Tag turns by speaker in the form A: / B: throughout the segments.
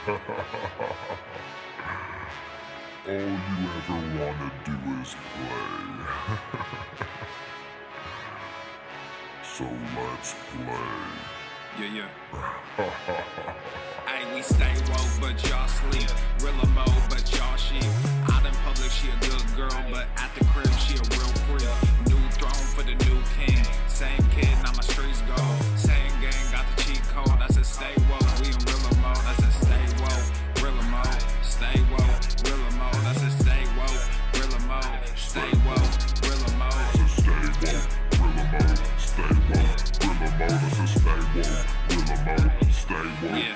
A: All you ever wanna do is play. So let's play.
B: Yeah. Hey, we stay woke, but y'all sleep. Real mode, but y'all sheep. Out in public, she a good girl, but at the crib, she a real freak. New throne for the new king. Same kid, now my streets go. Same gang, got the cheat code. I said stay woke, we in real mode. I said stay woke, real mode. Stay woke, real mode. I said stay woke, real mode. Stay woke, real mode.
A: I said stay woke, real mode. Stay woke, real mode. I said stay woke, real mode. Stay woke,
B: yeah,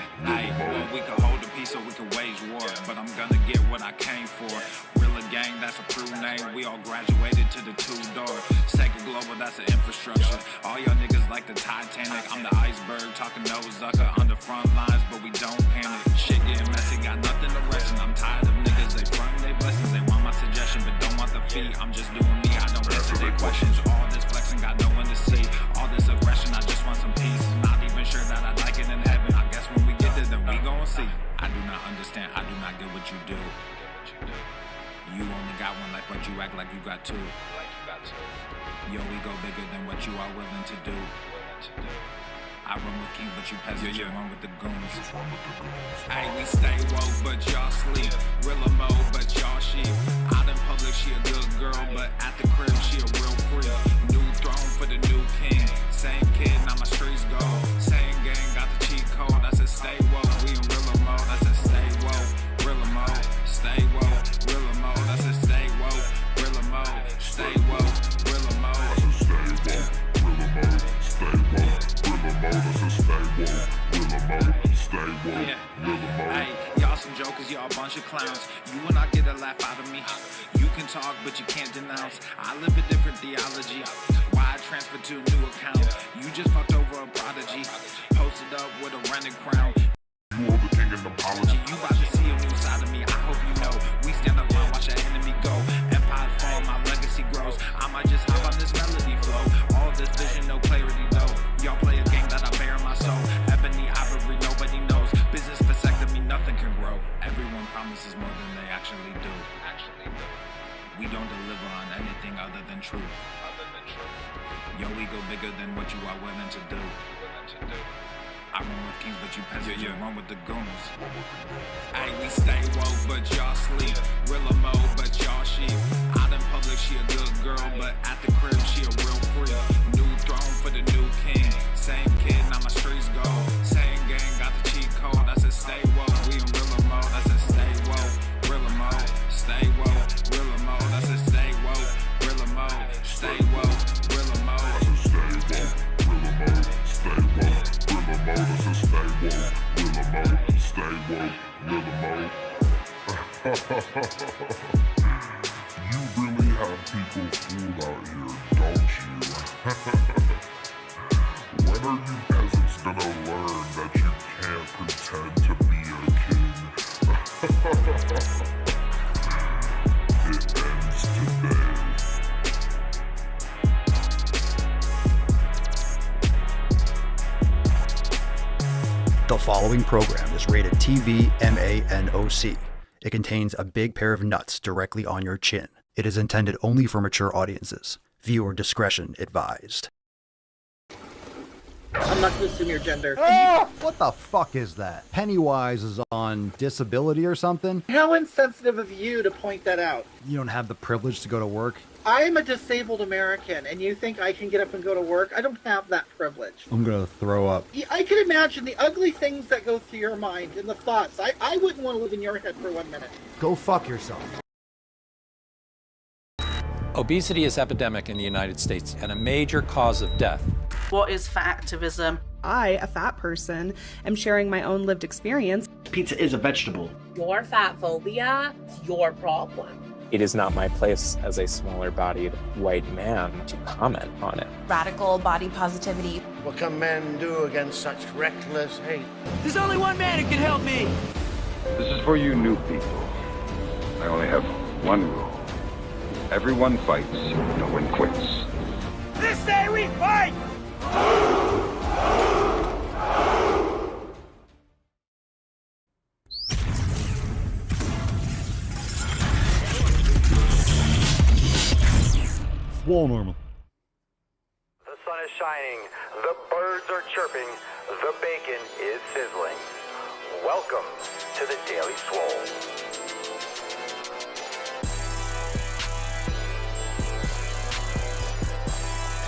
B: well, we can hold the peace so we can wage war, but I'm gonna get what I came for. Real gang, that's a crew name. We all graduated to the two-door. Sacred Global, that's an infrastructure. All y'all niggas like the Titanic. I'm the iceberg, talking no Zucker on the front lines, but we don't panic. Shit getting messy, got nothing to rest, and I'm tired of niggas. They front they blessings, they want my suggestion, but don't want the fee. I'm just doing me, I don't answer their questions. All this flexing, got no one to see. All this aggression, I just want some peace. Not even sure that I like it in heaven. I guess when we get there, then we gon' see. I do not understand, I do not get what you do. You only got one life, but you act like you got two. Yo, we go bigger than what you are willing to do. I run with kings, but you peasants, you run with the goons. Hey, we stay woke, but y'all sleep. Real mode, but y'all sheep. Out in public, she a good girl, but at the crib, she a real freak. New throne for the new king. Same kid, now my streets go. Same gang, got the cheat code. I said stay woke, we in real mode. I said stay woke, real mode. Stay woke, real mode. I said stay woke, real mode. Stay woke, real mode.
A: I said stay woke, real mode. Stay woke, real mode. I said stay woke, real mode. Stay woke, real mode.
B: Hey, y'all some jokers, y'all a bunch of clowns. You will not get a laugh out of me. You can talk, but you can't denounce. I live a different theology. Why I transferred to a new account? You just fucked over a prodigy. Posted up with a rented crown.
A: You are the king and apology.
B: You about to see a new side of me. I hope you know. We stand up and watch our enemy go. Empires fall, my legacy grows. I might just hop on this melody flow. All this vision, no clarity though. Y'all play a game that I bear in my soul. Ebony ivory, nobody knows. Business vasectomy, nothing can grow. Everyone promises more than they actually do. We don't deliver on anything other than truth. Yo, we go bigger than what you are willing to do. I run with kings, but you peasants, you run with the goons. Hey, we stay woke, but y'all sleep. Real mode, but y'all sheep. Out in public, she a good girl, but at the crib, she a real freak. New throne for the new king. Same kid, now my streets go. Same gang, got the cheat code. I said stay woke, we in real mode. I said stay woke, real mode. Stay woke, real mode. I said stay woke, real mode. Stay woke, real mode.
A: I said stay woke, real mode. Stay woke, real mode. I said stay woke, real mode. Stay woke, real mode. You really have people fooled out here, don't you? When are you peasants gonna learn that you can't pretend to be a king? It ends today.
C: The following program is rated TV MANOC. It contains a big pair of nuts directly on your chin. It is intended only for mature audiences. Viewer discretion advised.
D: I'm not going to assume your gender.
E: What the fuck is that? Pennywise is on disability or something?
D: How insensitive of you to point that out.
E: You don't have the privilege to go to work?
D: I am a disabled American, and you think I can get up and go to work? I don't have that privilege.
E: I'm gonna throw up.
D: I can imagine the ugly things that go through your mind and the thoughts. I wouldn't want to live in your head for 1 minute.
E: Go fuck yourself.
F: Obesity is epidemic in the United States and a major cause of death.
G: What is fat activism?
H: I, a fat person, am sharing my own lived experience.
I: Pizza is a vegetable.
J: Your fat phobia is your problem.
K: It is not my place as a smaller-bodied white man to comment on it.
L: Radical body positivity.
M: What can men do against such reckless hate?
N: There's only one man who can help me.
O: This is for you new people. I only have one rule. Everyone fights, no one quits.
N: This day we fight!
E: Swole normal.
I: The sun is shining, the birds are chirping, the bacon is sizzling. Welcome to the Daily Swole.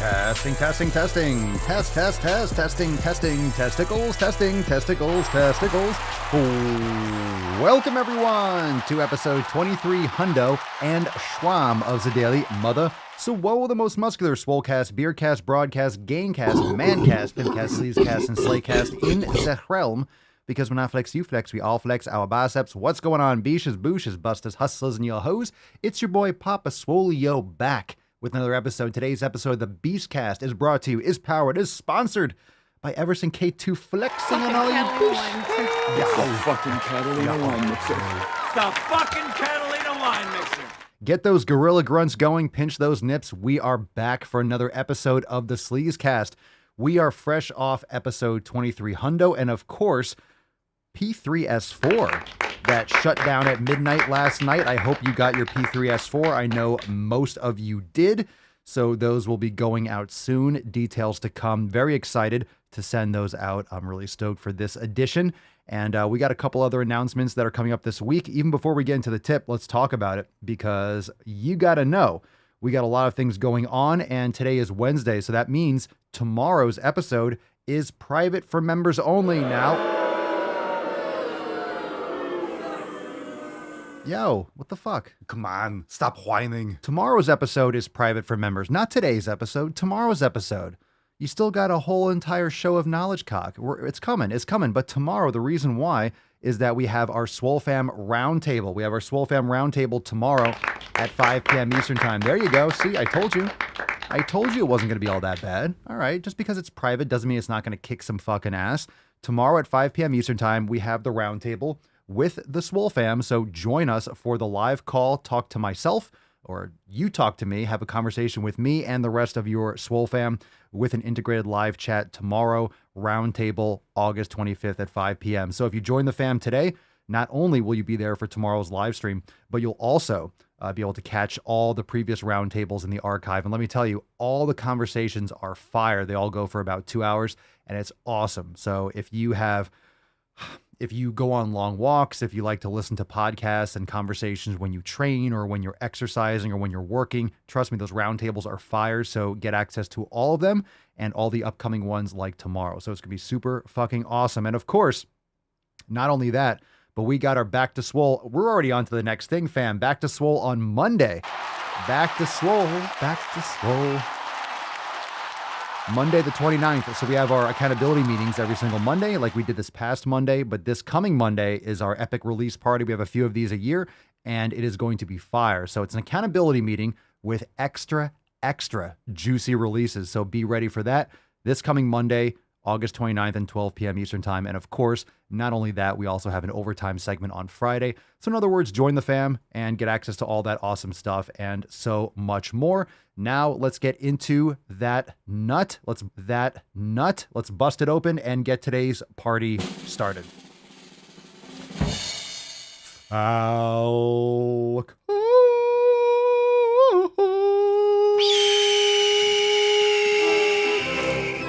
E: Testing. Testing, testicles, testicles. Ooh. Welcome, everyone, to episode 23 Hundo and Schwam of the Daily Mother. So, whoa, the most muscular Swolecast, Beercast, Broadcast, Gamecast, Mancast, Pimpcast, Sleazecast, and Slaycast in the realm. Because when I flex, you flex, we all flex our biceps. What's going on, beaches, booshes, busters, hustlers, and your hoes? It's your boy, Papa Swole, back with another episode. Today's episode, the Beastcast, is brought to you, is powered, is sponsored by Everson K2 Flexing and all you boosts.
P: It's the fucking Catalina wine mixer.
N: It's the fucking Catalina wine mixer.
E: Get those gorilla grunts going, pinch those nips. We are back for another episode of the Sleazecast. We are fresh off episode 23 Hundo, and of course, P3S4 that shut down at midnight last night. I hope you got your P3S4. I know most of you did, so those will be going out soon. Details to come. Very excited to send those out. I'm really stoked for this edition. And we got a couple other announcements that are coming up this week. Even before we get into the tip, let's talk about it because you got to know we got a lot of things going on, and today is Wednesday, so that means tomorrow's episode is private for members only now. Yo, what the fuck? Come on, stop whining. Tomorrow's episode is private for members. Not today's episode, tomorrow's episode. You still got a whole entire show of knowledge cock. It's coming. But tomorrow, the reason why is that we have our Swole Fam Roundtable. We have our Swole Fam Roundtable tomorrow at 5 p.m. Eastern Time. There you go. See, I told you. I told you it wasn't going to be all that bad. All right, just because it's private doesn't mean it's not going to kick some fucking ass. Tomorrow at 5 p.m. Eastern Time, we have the Roundtable with the Swole Fam, so join us for the live call, talk to myself, or you talk to me, have a conversation with me and the rest of your Swole Fam with an integrated live chat tomorrow, Roundtable, August 25th at 5 p.m. So if you join the fam today, not only will you be there for tomorrow's live stream, but you'll also be able to catch all the previous roundtables in the archive. And let me tell you, all the conversations are fire. They all go for about 2 hours, and it's awesome. So if you go on long walks, if you like to listen to podcasts and conversations when you train or when you're exercising or when you're working, trust me, those roundtables are fire. So get access to all of them and all the upcoming ones like tomorrow. So it's going to be super fucking awesome. And of course, not only that, but we got our Back to Swole. We're already on to the next thing, fam. Back to Swole on Monday. Back to Swole. Monday the 29th. So we have our accountability meetings every single Monday like we did this past Monday, but this coming Monday is our epic release party. We have a few of these a year and it is going to be fire. So it's an accountability meeting with extra juicy releases. So be ready for that this coming Monday, August 29th and 12 p.m. Eastern Time. And of course, not only that, we also have an overtime segment on Friday. So in other words, join the fam and get access to all that awesome stuff and so much more. Now let's get into that nut. Let's bust it open and get today's party started.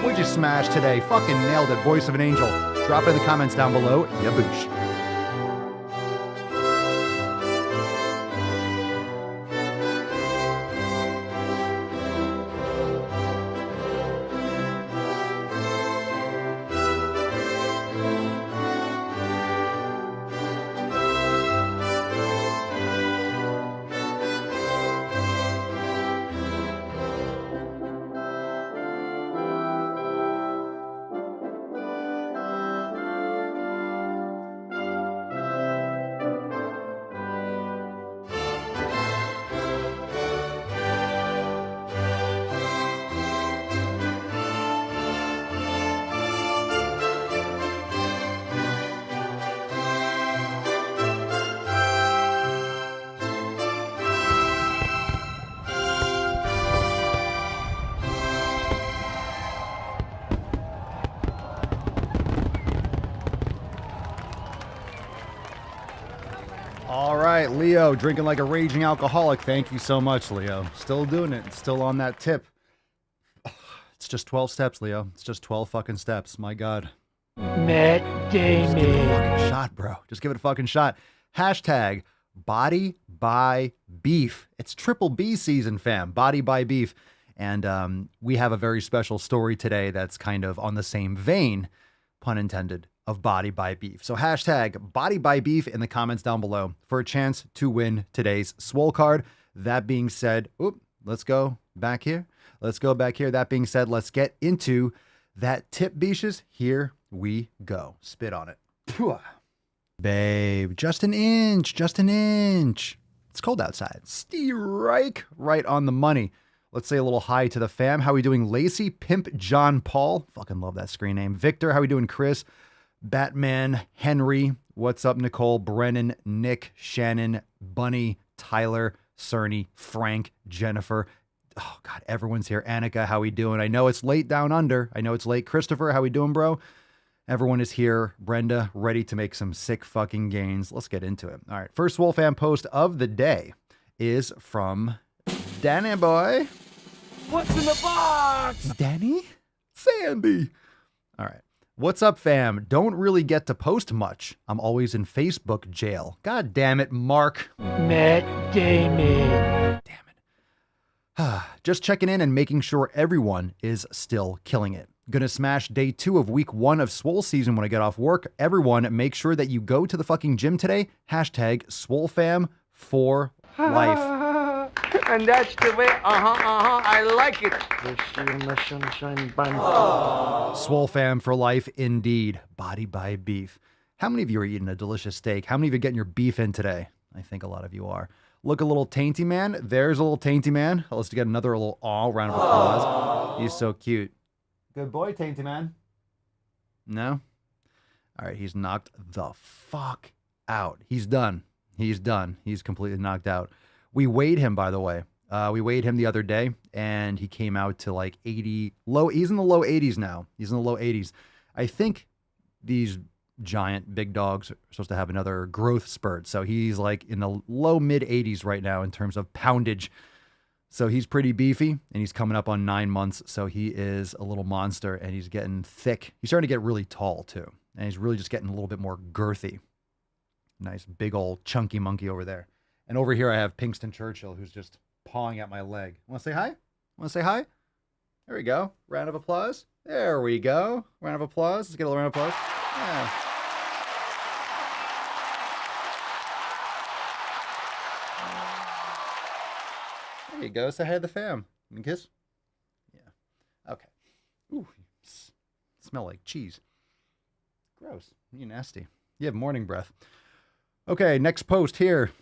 E: What'd you smash today? Fucking nailed it. Voice of an angel. Drop it in the comments down below. Yaboosh. right, Leo, drinking like a raging alcoholic. Thank you so much, Leo. Still doing it. Still on that tip. It's just 12 steps, Leo. It's just 12 fucking steps. My God.
P: Matt Damon.
E: Just give it a fucking shot, bro. Just give it a fucking shot. Hashtag Body by Beef. It's Triple B season, fam. Body by Beef. And we have a very special story today that's kind of on the same vein, pun intended, of Body by Beef. So hashtag Body by Beef in the comments down below for a chance to win today's Swole card. That being said, let's go back here. That being said, let's get into that tip, beaches. Here we go. Spit on it. Babe, just an inch. It's cold outside. Strike right on the money. Let's say a little hi to the fam. How we doing, Lacey? Pimp John Paul. Fucking love that screen name. Victor, how we doing, Chris? Batman, Henry. What's up, Nicole? Brennan, Nick, Shannon, Bunny, Tyler, Cerny, Frank, Jennifer. Oh, God, everyone's here. Annika, how we doing? I know it's late down under. I know it's late. Christopher, how we doing, bro? Everyone is here. Brenda, ready to make some sick fucking gains. Let's get into it. All right, first Swole fan post of the day is from Danny boy.
N: What's in the box?
E: Danny? Sandy. All right. What's up, fam? Don't really get to post much. I'm always in Facebook jail. God damn it, Mark.
P: Matt Damon.
E: Damn it. Just checking in and making sure everyone is still killing it. Gonna smash day 2 of week 1 of Swole season when I get off work. Everyone, make sure that you go to the fucking gym today. Hashtag SwoleFam for life.
M: And that's the way, I like it. Sunshine bun.
E: Swole fam for life indeed. Body by Beef. How many of you are eating a delicious steak? How many of you are getting your beef in today? I think a lot of you are. Look, a little tainty man. There's a little tainty man. Let's get another little round of applause. He's so cute. Good boy, tainty man. No? All right, he's knocked the fuck out. He's done. He's completely knocked out. We weighed him, by the way. We weighed him the other day, and he came out to like 80. He's in the low 80s now. I think these giant big dogs are supposed to have another growth spurt. So he's like in the low mid 80s right now in terms of poundage. So he's pretty beefy, and he's coming up on 9 months. So he is a little monster, and he's getting thick. He's starting to get really tall too. And he's really just getting a little bit more girthy. Nice big old chunky monkey over there. And over here I have Pinkston Churchill, who's just pawing at my leg. Want to say hi? There we go. Round of applause. There we go. Round of applause. Let's get a little round of applause. Yeah. There you go. Say hi to the fam. And kiss. Yeah. Okay. Ooh, smell like cheese. Gross. You nasty. You have morning breath. Okay, next post here.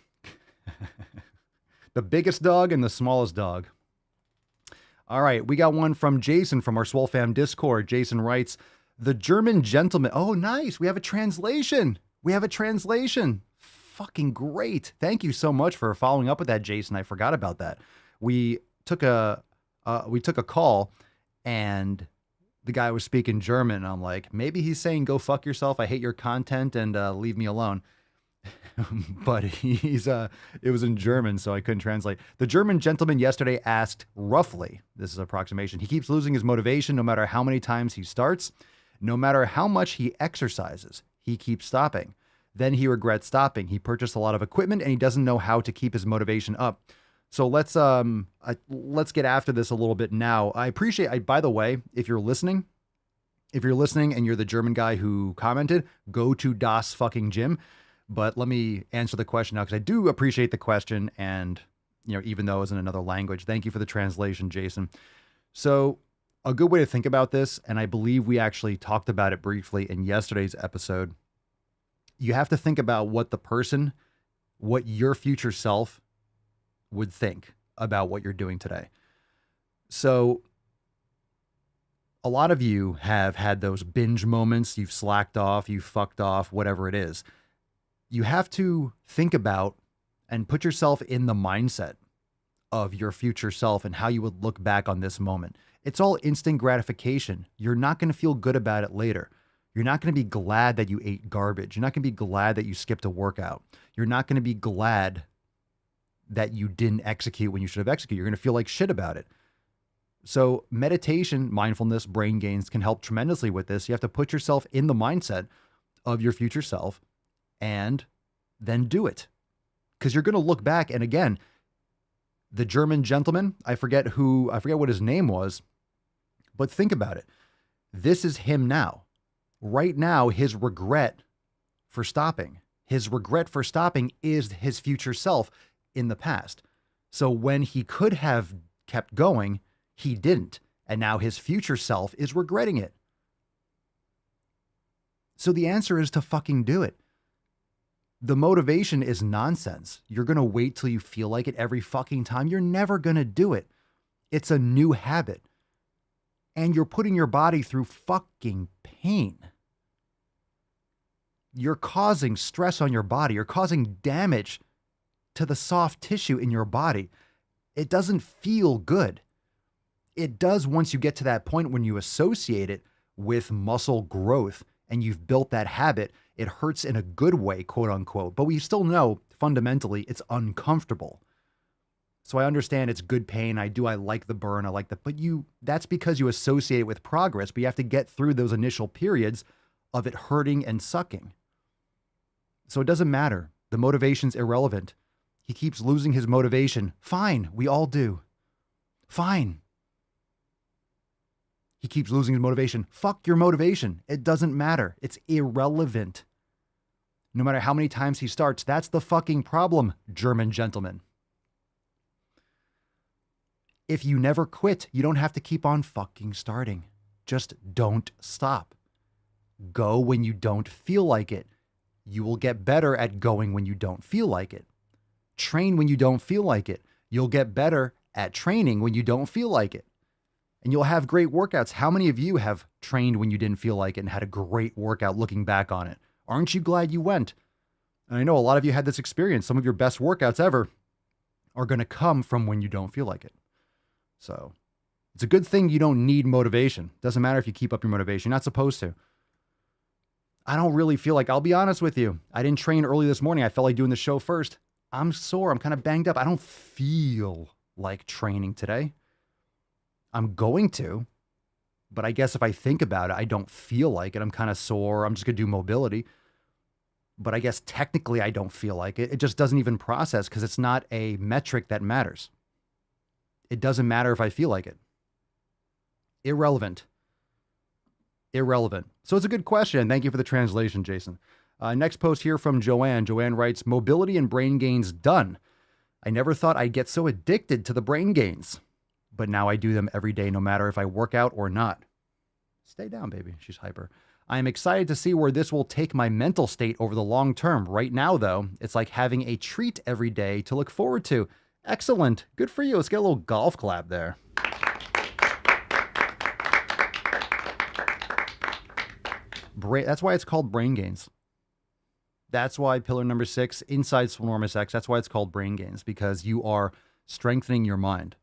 E: The biggest dog and the smallest dog. All right, we got one from Jason from our Swole Fam Discord. Jason writes, the German gentleman. Oh, nice. We have a translation. Fucking great. Thank you so much for following up with that, Jason. I forgot about that. We took a call, and the guy was speaking German. And I'm like, maybe he's saying, go fuck yourself. I hate your content and leave me alone. But it was in German, so I couldn't translate. The German gentleman yesterday asked roughly, this is approximation, he keeps losing his motivation no matter how many times he starts, no matter how much he exercises, he keeps stopping. Then he regrets stopping. He purchased a lot of equipment and he doesn't know how to keep his motivation up. So let's get after this a little bit now. By the way, if you're listening and you're the German guy who commented, go to Das fucking Gym. But let me answer the question now, because I do appreciate the question. And, even though it's in another language, thank you for the translation, Jason. So a good way to think about this, and I believe we actually talked about it briefly in yesterday's episode. You have to think about what your future self would think about what you're doing today. So a lot of you have had those binge moments. You've slacked off, you fucked off, whatever it is. You have to think about and put yourself in the mindset of your future self and how you would look back on this moment. It's all instant gratification. You're not going to feel good about it later. You're not going to be glad that you ate garbage. You're not going to be glad that you skipped a workout. You're not going to be glad that you didn't execute when you should have executed. You're going to feel like shit about it. So meditation, mindfulness, brain gains can help tremendously with this. You have to put yourself in the mindset of your future self and then do it. Because you're going to look back, and again, the German gentleman, I forget what his name was, but think about it. This is him now. Right now, his regret for stopping is his future self in the past. So when he could have kept going, he didn't. And now his future self is regretting it. So the answer is to fucking do it. The motivation is nonsense. You're going to wait till you feel like it every fucking time. You're never going to do it. It's a new habit. And you're putting your body through fucking pain. You're causing stress on your body. You're causing damage to the soft tissue in your body. It doesn't feel good. It does once you get to that point when you associate it with muscle growth and you've built that habit. It hurts in a good way, quote unquote, but we still know fundamentally it's uncomfortable. So I understand it's good pain. I like the burn. But that's because you associate it with progress, but you have to get through those initial periods of it hurting and sucking. So it doesn't matter. The motivation's irrelevant. He keeps losing his motivation. Fine. We all do. Fine. He keeps losing his motivation. Fuck your motivation. It doesn't matter. It's irrelevant. No matter how many times he starts, that's the fucking problem, German gentleman. If you never quit, you don't have to keep on fucking starting. Just don't stop. Go when you don't feel like it. You will get better at going when you don't feel like it. Train when you don't feel like it. You'll get better at training when you don't feel like it. And you'll have great workouts. How many of you have trained when you didn't feel like it and had a great workout looking back on it? Aren't you glad you went? And I know a lot of you had this experience. Some of your best workouts ever are going to come from when you don't feel like it. So it's a good thing you don't need motivation. Doesn't matter if you keep up your motivation. You're not supposed to. I don't really feel like, I'll be honest with you. I didn't train early this morning. I felt like doing the show first. I'm sore. I'm kind of banged up. I don't feel like training today. I'm going to, but I guess if I think about it, I don't feel like it. I'm kind of sore. I'm just going to do mobility. But I guess technically I don't feel like it. It just doesn't even process because it's not a metric that matters. It doesn't matter if I feel like it. Irrelevant. So it's a good question. Thank you for the translation, Jason. Next post here from Joanne. Joanne writes, mobility and brain gains done. I never thought I'd get so addicted to the brain gains, but now I do them every day, no matter if I work out or not. Stay down, baby. She's hyper. I am excited to see where this will take my mental state over the long term. Right now, though, it's like having a treat every day to look forward to. Excellent. Good for you. Let's get a little golf clap there. That's why it's called brain gains. That's why pillar number 6, inside Swolenormous X, that's why it's called brain gains, because you are strengthening your mind.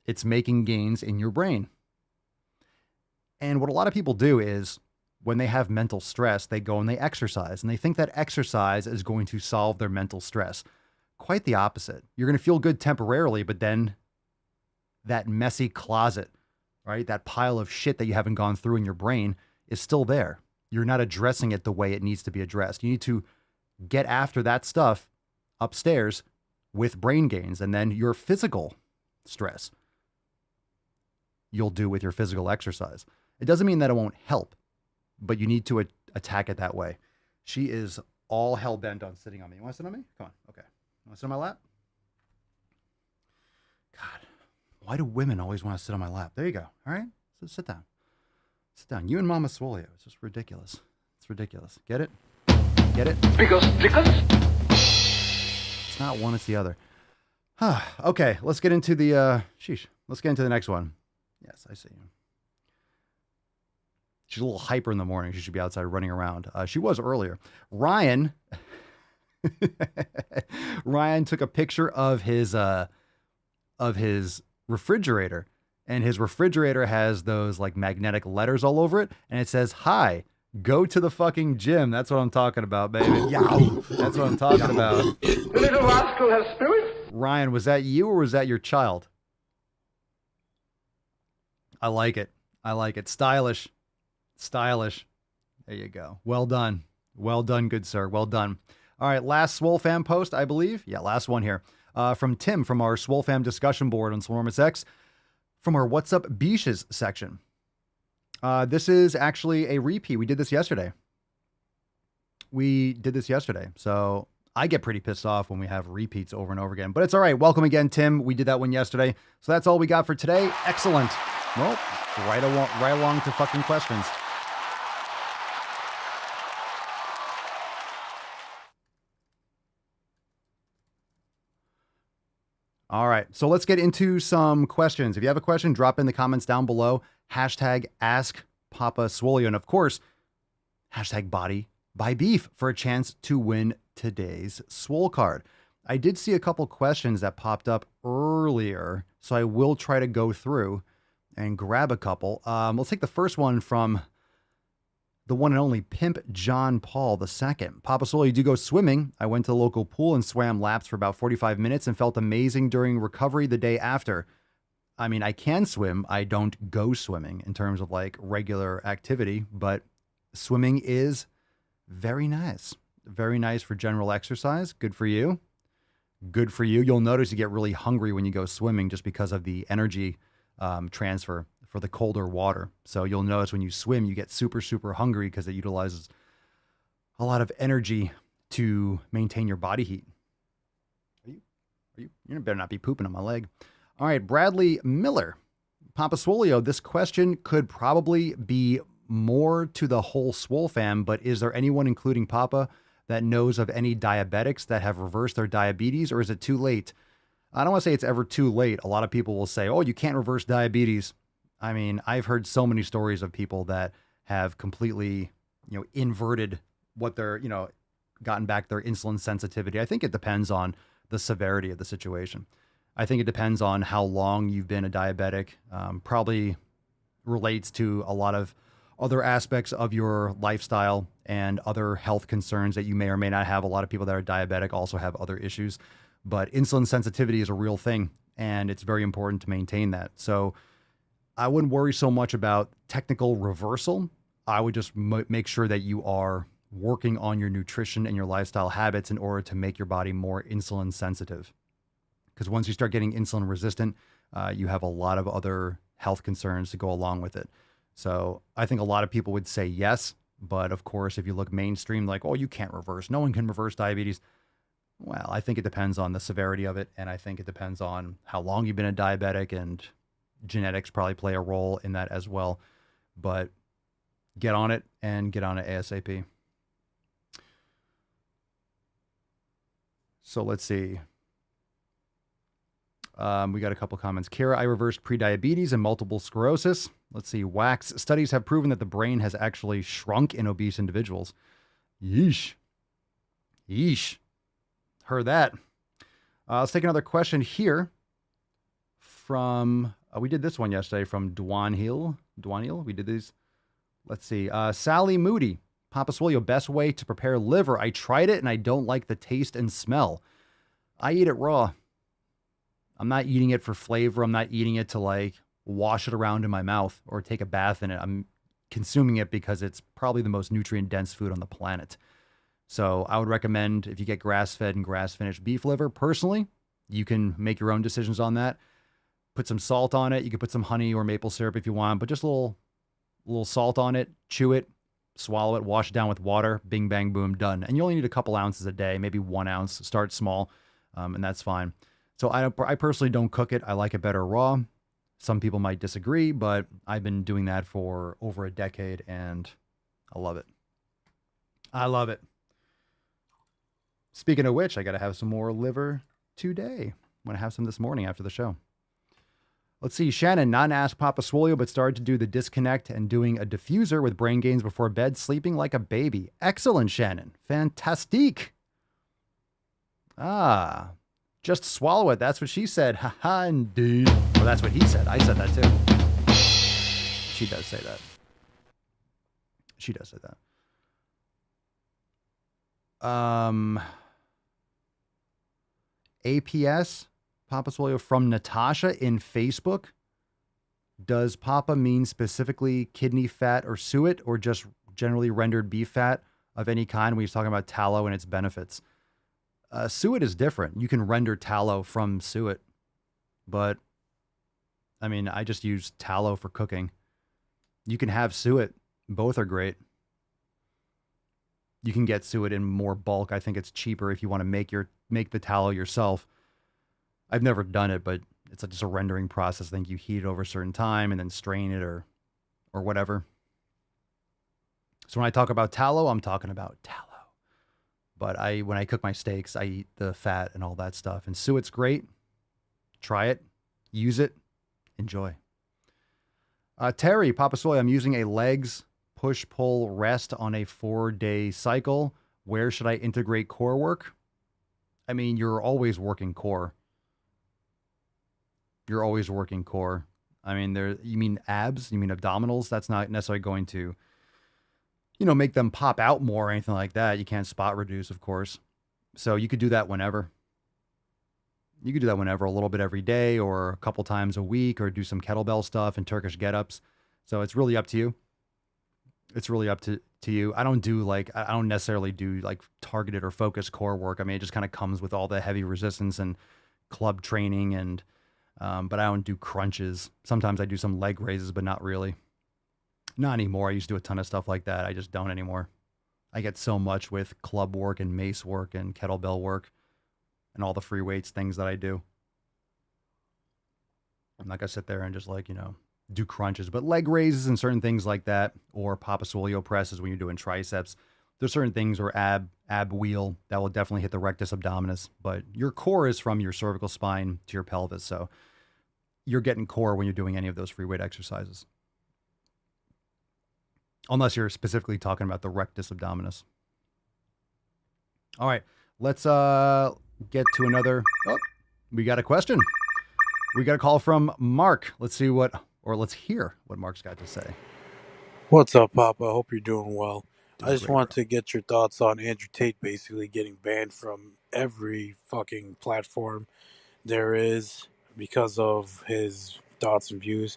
E: It's making gains in your brain. And what a lot of people do is when they have mental stress, they go and they exercise, and they think that exercise is going to solve their mental stress. Quite the opposite. You're going to feel good temporarily, but then that messy closet, right? That pile of shit that you haven't gone through in your brain is still there. You're not addressing it the way it needs to be addressed. You need to get after that stuff upstairs with brain gains, and then your physical stress you'll do with your physical exercise. It doesn't mean that it won't help, but you need to attack it that way. She is all hell-bent on sitting on me. You want to sit on me? Come on. Okay. You want to sit on my lap? God, why do women always want to sit on my lap? There you go. All right? So sit down. Sit down. You and Mama Swole. It's just ridiculous. It's ridiculous. Get it? Get it?
N: Because
E: it's not one, it's the other. Okay, let's get into the, let's get into the next one. Yes, I see you. She's a little hyper in the morning. She should be outside running around. She was earlier. Ryan took a picture of his refrigerator, and his refrigerator has those like magnetic letters all over it, and it says, "Hi, Go to the fucking gym. That's what I'm talking about, baby. Yow. That's what I'm talking about.
N: The little rascal has spirit?
E: Ryan, was that you or was that your child? I like it. I like it. Stylish. Stylish. There you go. Well done. Well done, good sir. Well done. All right, last Swole Fam post, I believe. Yeah, last one here. From Tim from our Swole Fam discussion board on Swolenormous X, from our What's Up Beaches section. This is actually a repeat. We did this yesterday. So I get pretty pissed off when we have repeats over and over again. But it's all right. Welcome again, Tim. We did that one yesterday. So that's all we got for today. Excellent. Well, right along to fucking questions. All right, so let's get into some questions. If you have a question, drop in the comments down below. Hashtag Ask Papa Swole. And of course, hashtag Body by Beef for a chance to win today's Swole card. I did see a couple questions that popped up earlier, so I will try to go through and grab a couple. We'll take the first one from the one and only Pimp John Paul II. Papa Swole, you do go swimming. I went to the local pool and swam laps for about 45 minutes and felt amazing during recovery the day after. I mean, I can swim. I don't go swimming in terms of like regular activity, but swimming is very nice. Very nice for general exercise. Good for you. Good for you. You'll notice you get really hungry when you go swimming just because of the energy transfer for the colder water. So you'll notice when you swim, you get super, super hungry because it utilizes a lot of energy to maintain your body heat. You better not be pooping on my leg. All right, Bradley Miller. Papa Swolio, this question could probably be more to the whole Swole fam, but is there anyone, including Papa, that knows of any diabetics that have reversed their diabetes, or is it too late? I don't want to say it's ever too late. A lot of people will say, oh, you can't reverse diabetes. I mean, I've heard so many stories of people that have completely, inverted what they're, gotten back their insulin sensitivity. I think it depends on the severity of the situation. I think it depends on how long you've been a diabetic. Probably relates to a lot of other aspects of your lifestyle and other health concerns that you may or may not have. A lot of people that are diabetic also have other issues, but insulin sensitivity is a real thing, and it's very important to maintain that. So I wouldn't worry so much about technical reversal. I would just make sure that you are working on your nutrition and your lifestyle habits in order to make your body more insulin sensitive. Because once you start getting insulin resistant, you have a lot of other health concerns to go along with it. So I think a lot of people would say yes. But of course, if you look mainstream, like, oh, you can't reverse. No one can reverse diabetes. Well, I think it depends on the severity of it. And I think it depends on how long you've been a diabetic, and genetics probably play a role in that as well. But get on it and get on it ASAP. So let's see. We got a couple comments. Kara, I reversed prediabetes and multiple sclerosis. Let's see. Wax studies have proven that the brain has actually shrunk in obese individuals. Yeesh. Yeesh. Heard that. Let's take another question here from, we did this one yesterday from Dwan Hill. We did these. Let's see. Sally Moody. Papa Swolio, best way to prepare liver. I tried it and I don't like the taste and smell. I eat it raw. I'm not eating it for flavor. I'm not eating it to like wash it around in my mouth or take a bath in it. I'm consuming it because it's probably the most nutrient dense food on the planet. So I would recommend, if you get grass-fed and grass-finished beef liver, personally, you can make your own decisions on that. Put some salt on it. You can put some honey or maple syrup if you want, but just a little salt on it, chew it, swallow it, wash it down with water, bing, bang, boom, done. And you only need a couple ounces a day, maybe 1 ounce. Start small, and that's fine. So I personally don't cook it. I like it better raw. Some people might disagree, but I've been doing that for over a decade, and I love it. I love it. Speaking of which, I got to have some more liver today. I'm going to have some this morning after the show. Let's see. Shannon, not Ask Papa Swolio, but started to do the disconnect and doing a diffuser with brain gains before bed, sleeping like a baby. Excellent, Shannon. Fantastique. Just swallow it. That's what she said. Haha, indeed. Well, that's what he said. I said that too. She does say that. She does say that. APS, Papa Swole from Natasha in Facebook. Does Papa mean specifically kidney fat or suet, or just generally rendered beef fat of any kind when he's talking about tallow and its benefits? Suet is different. You can render tallow from suet, but I mean, I just use tallow for cooking. You can have suet. Both are great. You can get suet in more bulk. I think it's cheaper if you want to make the tallow yourself. I've never done it, but it's just a rendering process. I think you heat it over a certain time and then strain it or whatever. So when I talk about tallow, I'm talking about tallow. But when I cook my steaks, I eat the fat and all that stuff. And suet's great. Try it. Use it. Enjoy. Terry, Papa Soy, I'm using a legs push-pull rest on a 4-day cycle. Where should I integrate core work? I mean, you're always working core. You're always working core. I mean, you mean abs? You mean abdominals? That's not necessarily going to, make them pop out more or anything like that. You can't spot reduce, of course. So you could do that whenever. You could do that whenever, a little bit every day or a couple times a week, or do some kettlebell stuff and Turkish get-ups. So it's really up to you. It's really up to you. I don't necessarily do like targeted or focused core work. I mean, it just kind of comes with all the heavy resistance and club training but I don't do crunches. Sometimes I do some leg raises, but not really. Not anymore. I used to do a ton of stuff like that. I just don't anymore. I get so much with club work and mace work and kettlebell work and all the free weights things that I do. I'm not going to sit there and just do crunches, but leg raises and certain things like that, or Papa Swolio presses when you're doing triceps. There's certain things, or ab wheel, that will definitely hit the rectus abdominis, but your core is from your cervical spine to your pelvis. So you're getting core when you're doing any of those free weight exercises. Unless you're specifically talking about the rectus abdominis. All right, let's get to another. Oh, we got a question. We got a call from Mark. Let's hear what Mark's got to say.
Q: What's up, Papa? I hope you're doing well. I just want to get your thoughts on Andrew Tate basically getting banned from every fucking platform there is because of his thoughts and views.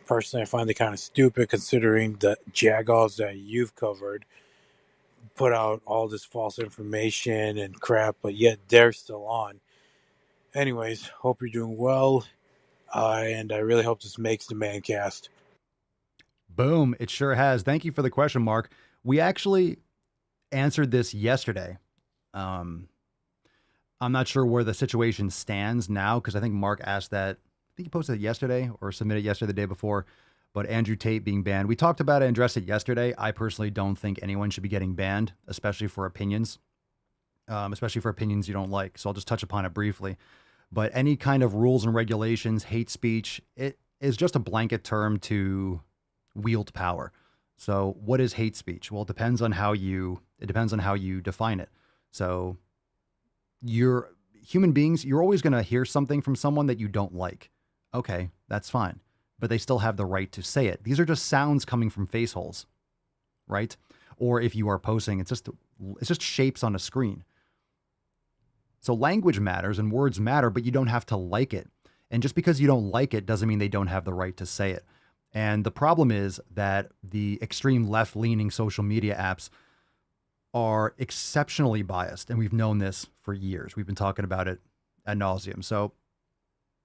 Q: Personally, I find it kind of stupid considering the Jagoffs that you've covered put out all this false information and crap, but yet they're still on. Anyways, hope you're doing well, and I really hope this makes the man cast.
E: Boom, it sure has. Thank you for the question, Mark. We actually answered this yesterday. I'm not sure where the situation stands now, because I think Mark asked that. I think he posted it yesterday or submitted yesterday, the day before. But Andrew Tate being banned, we talked about it and addressed it yesterday. I personally don't think anyone should be getting banned, especially for opinions, you don't like. So I'll just touch upon it briefly. But any kind of rules and regulations, hate speech, it is just a blanket term to wield power. So what is hate speech? Well, it depends on how you define it. So you're human beings, you're always going to hear something from someone that you don't like. Okay, that's fine. But they still have the right to say it. These are just sounds coming from face holes, right? Or if you are posting, it's just shapes on a screen. So language matters and words matter, but you don't have to like it. And just because you don't like it doesn't mean they don't have the right to say it. And the problem is that the extreme left-leaning social media apps are exceptionally biased. And we've known this for years. We've been talking about it ad nauseum. So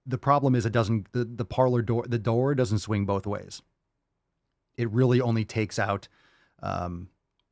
E: the problem is the door doesn't swing both ways. It really only takes out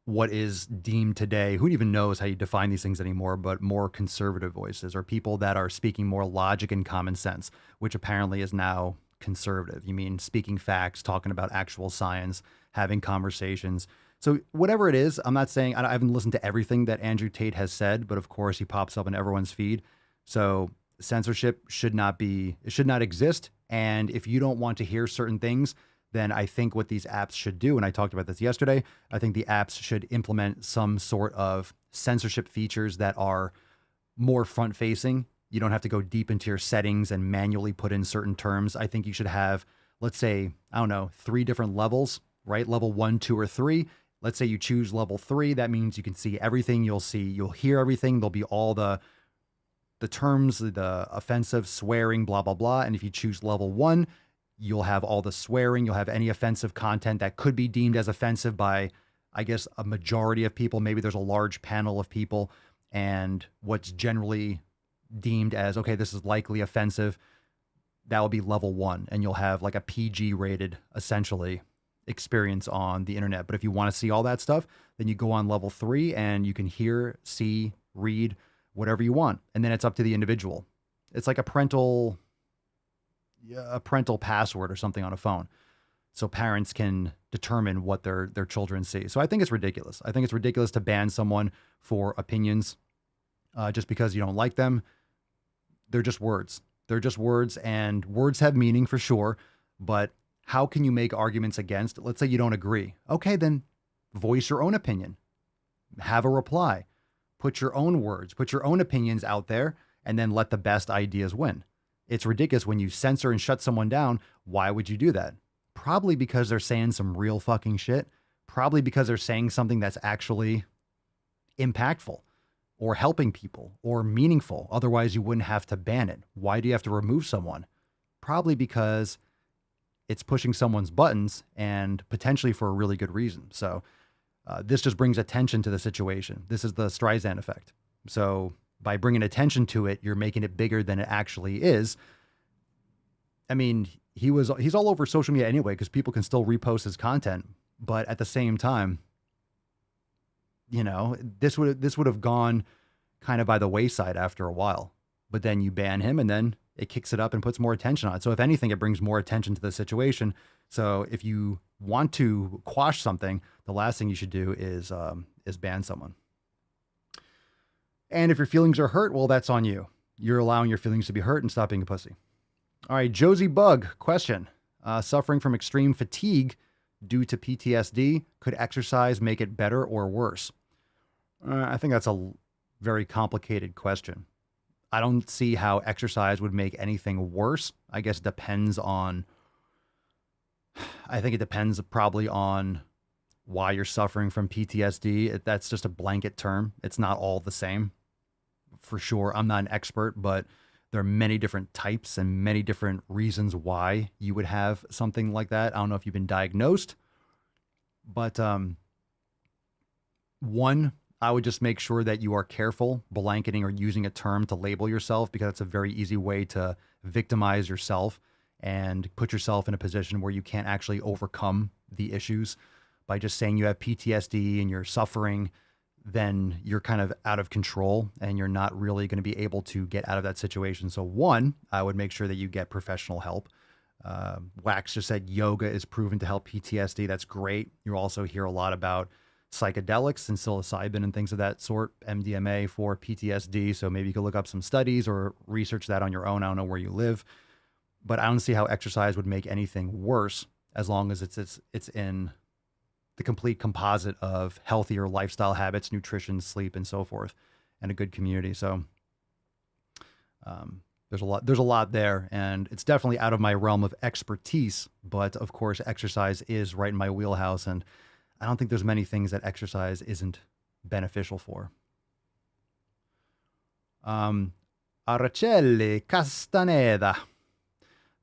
E: what is deemed today, who even knows how you define these things anymore, but more conservative voices, or people that are speaking more logic and common sense, which apparently is now conservative. You mean speaking facts, talking about actual science, having conversations. So whatever it is, I'm not saying, I haven't listened to everything that Andrew Tate has said, but of course he pops up in everyone's feed. So censorship should not exist. And if you don't want to hear certain things, then I think what these apps should do, and I talked about this yesterday, I think the apps should implement some sort of censorship features that are more front-facing. You don't have to go deep into your settings and manually put in certain terms. I think you should have, let's say, 3 different levels, right? Level 1, 2, or 3. Let's say you choose level 3. That means you can see everything. You'll hear everything. There'll be all the terms, the offensive, swearing, blah, blah, blah. And if you choose level 1, you'll have all the swearing. You'll have any offensive content that could be deemed as offensive by, I guess, a majority of people. Maybe there's a large panel of people, and what's generally deemed as, okay, this is likely offensive, that will be level 1. And you'll have like a PG rated, essentially, experience on the internet. But if you want to see all that stuff, then you go on level 3 and you can hear, see, read, whatever you want. And then it's up to the individual. It's like a parental password or something on a phone. So parents can determine what their children see. So I think it's ridiculous. I think it's ridiculous to ban someone for opinions just because you don't like them. They're just words. They're just words, and words have meaning for sure. But how can you make arguments against? Let's say you don't agree. Okay, then voice your own opinion. Have a reply. Put your own words, put your own opinions out there, and then let the best ideas win. It's ridiculous when you censor and shut someone down. Why would you do that? Probably because they're saying some real fucking shit. Probably because they're saying something that's actually impactful or helping people or meaningful. Otherwise, you wouldn't have to ban it. Why do you have to remove someone? Probably because it's pushing someone's buttons, and potentially for a really good reason. So this just brings attention to the situation. This is the Streisand effect. So by bringing attention to it, you're making it bigger than it actually is. I mean, he's all over social media anyway, because people can still repost his content. But at the same time, you know, this would have gone kind of by the wayside after a while. But then you ban him, and then it kicks it up and puts more attention on it. So if anything, it brings more attention to the situation. So if you want to quash something, the last thing you should do is ban someone. And if your feelings are hurt, well, that's on you. You're allowing your feelings to be hurt, and stop being a pussy. All right, Josie Bug, question. Suffering from extreme fatigue due to PTSD, could exercise make it better or worse? I think that's a very complicated question. I don't see how exercise would make anything worse. I guess it depends on, I think it depends probably on why you're suffering from PTSD. That's just a blanket term. It's not all the same. For sure, I'm not an expert, but there are many different types and many different reasons why you would have something like that. I don't know if you've been diagnosed, but one, I would just make sure that you are careful blanketing or using a term to label yourself, because it's a very easy way to victimize yourself and put yourself in a position where you can't actually overcome the issues. By just saying you have PTSD and you're suffering, then you're kind of out of control and you're not really going to be able to get out of that situation. So one, I would make sure that you get professional help. Wax just said yoga is proven to help PTSD. That's great. You also hear a lot about psychedelics and psilocybin and things of that sort, MDMA for PTSD. So maybe you could look up some studies or research that on your own. I don't know where you live, but I don't see how exercise would make anything worse as long as it's in the complete composite of healthier lifestyle habits, nutrition, sleep, and so forth, and a good community. So there's a lot there, and it's definitely out of my realm of expertise, but of course exercise is right in my wheelhouse, and I don't think there's many things that exercise isn't beneficial for. Araceli Castaneda.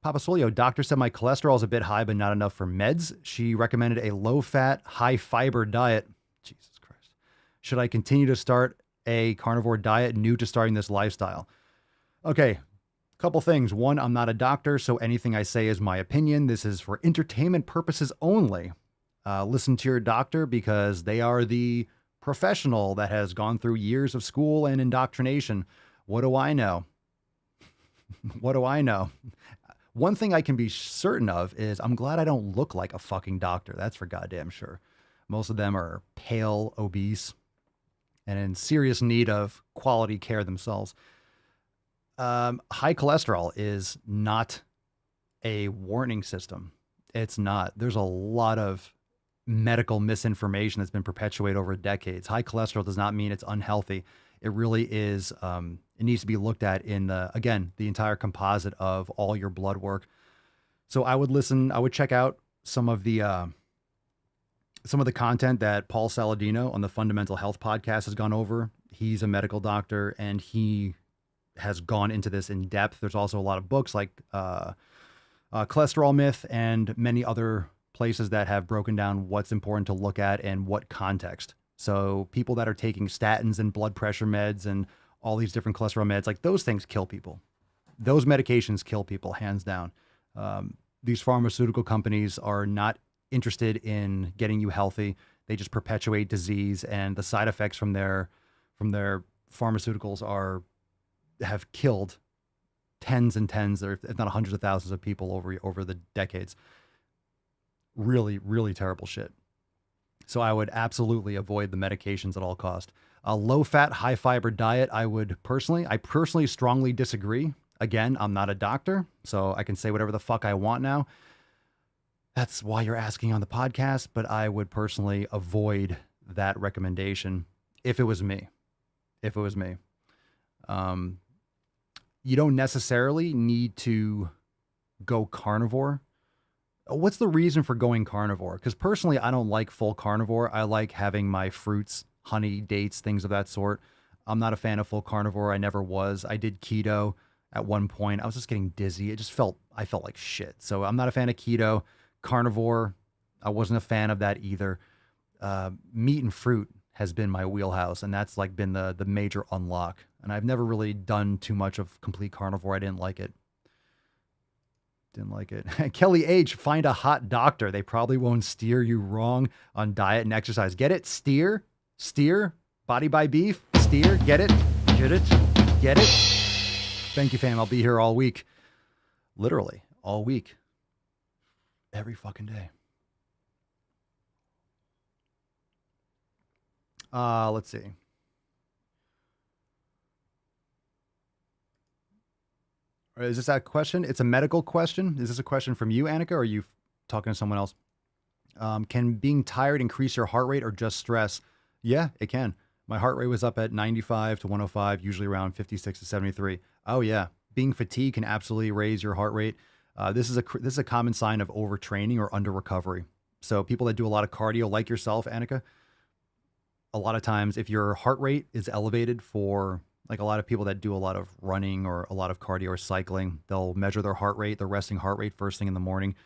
E: Papa Swole, doctor said my cholesterol is a bit high, but not enough for meds. She recommended a low-fat, high-fiber diet. Jesus Christ. Should I continue to start a carnivore diet new to starting this lifestyle? Okay, couple things. One, I'm not a doctor, so anything I say is my opinion. This is for entertainment purposes only. Listen to your doctor, because they are the professional that has gone through years of school and indoctrination. What do I know? What do I know? One thing I can be certain of is I'm glad I don't look like a fucking doctor. That's for goddamn sure. Most of them are pale, obese, and in serious need of quality care themselves. High cholesterol is not a warning system. It's not. There's a lot of medical misinformation that's been perpetuated over decades. High cholesterol does not mean it's unhealthy. It really is. It needs to be looked at in the entire composite of all your blood work. So I would check out some of the some of the content that Paul Saladino on the Fundamental Health podcast has gone over. He's a medical doctor and he has gone into this in depth. There's also a lot of books like Cholesterol Myth and many other places that have broken down what's important to look at and what context. So people that are taking statins and blood pressure meds and all these different cholesterol meds, like those things kill people. Those medications kill people, hands down. These pharmaceutical companies are not interested in getting you healthy. They just perpetuate disease, and the side effects from their pharmaceuticals have killed tens and tens, or if not hundreds of thousands of people over the decades. Really, really terrible shit. So I would absolutely avoid the medications at all cost. A low-fat, high-fiber diet, I personally strongly disagree. Again, I'm not a doctor, so I can say whatever the fuck I want now. That's why you're asking on the podcast, but I would personally avoid that recommendation if it was me. You don't necessarily need to go carnivore. What's the reason for going carnivore? Because personally, I don't like full carnivore. I like having my fruits, honey, dates, things of that sort. I'm not a fan of full carnivore. I never was. I did keto at one point. I was just getting dizzy. I felt like shit. So I'm not a fan of keto. Carnivore, I wasn't a fan of that either. Meat and fruit has been my wheelhouse, and that's like been the major unlock. And I've never really done too much of complete carnivore. I didn't like it. Kelly H, find a hot doctor. They probably won't steer you wrong on diet and exercise. Get it? Steer, body by beef, steer, get it? Get it? Thank you, fam. I'll be here all week. Literally, all week. Every fucking day. Let's see. Is this that question? It's a medical question. Is this a question from you, Annika, or are you talking to someone else? Can being tired increase your heart rate or just stress? Yeah, it can. My heart rate was up at 95 to 105, usually around 56 to 73. Oh yeah. Being fatigued can absolutely raise your heart rate. This is a common sign of overtraining or under recovery. So people that do a lot of cardio, like yourself, Annika, a lot of times if your heart rate is elevated for, like a lot of people that do a lot of running or a lot of cardio or cycling, they'll measure their heart rate, their resting heart rate first thing in the morning.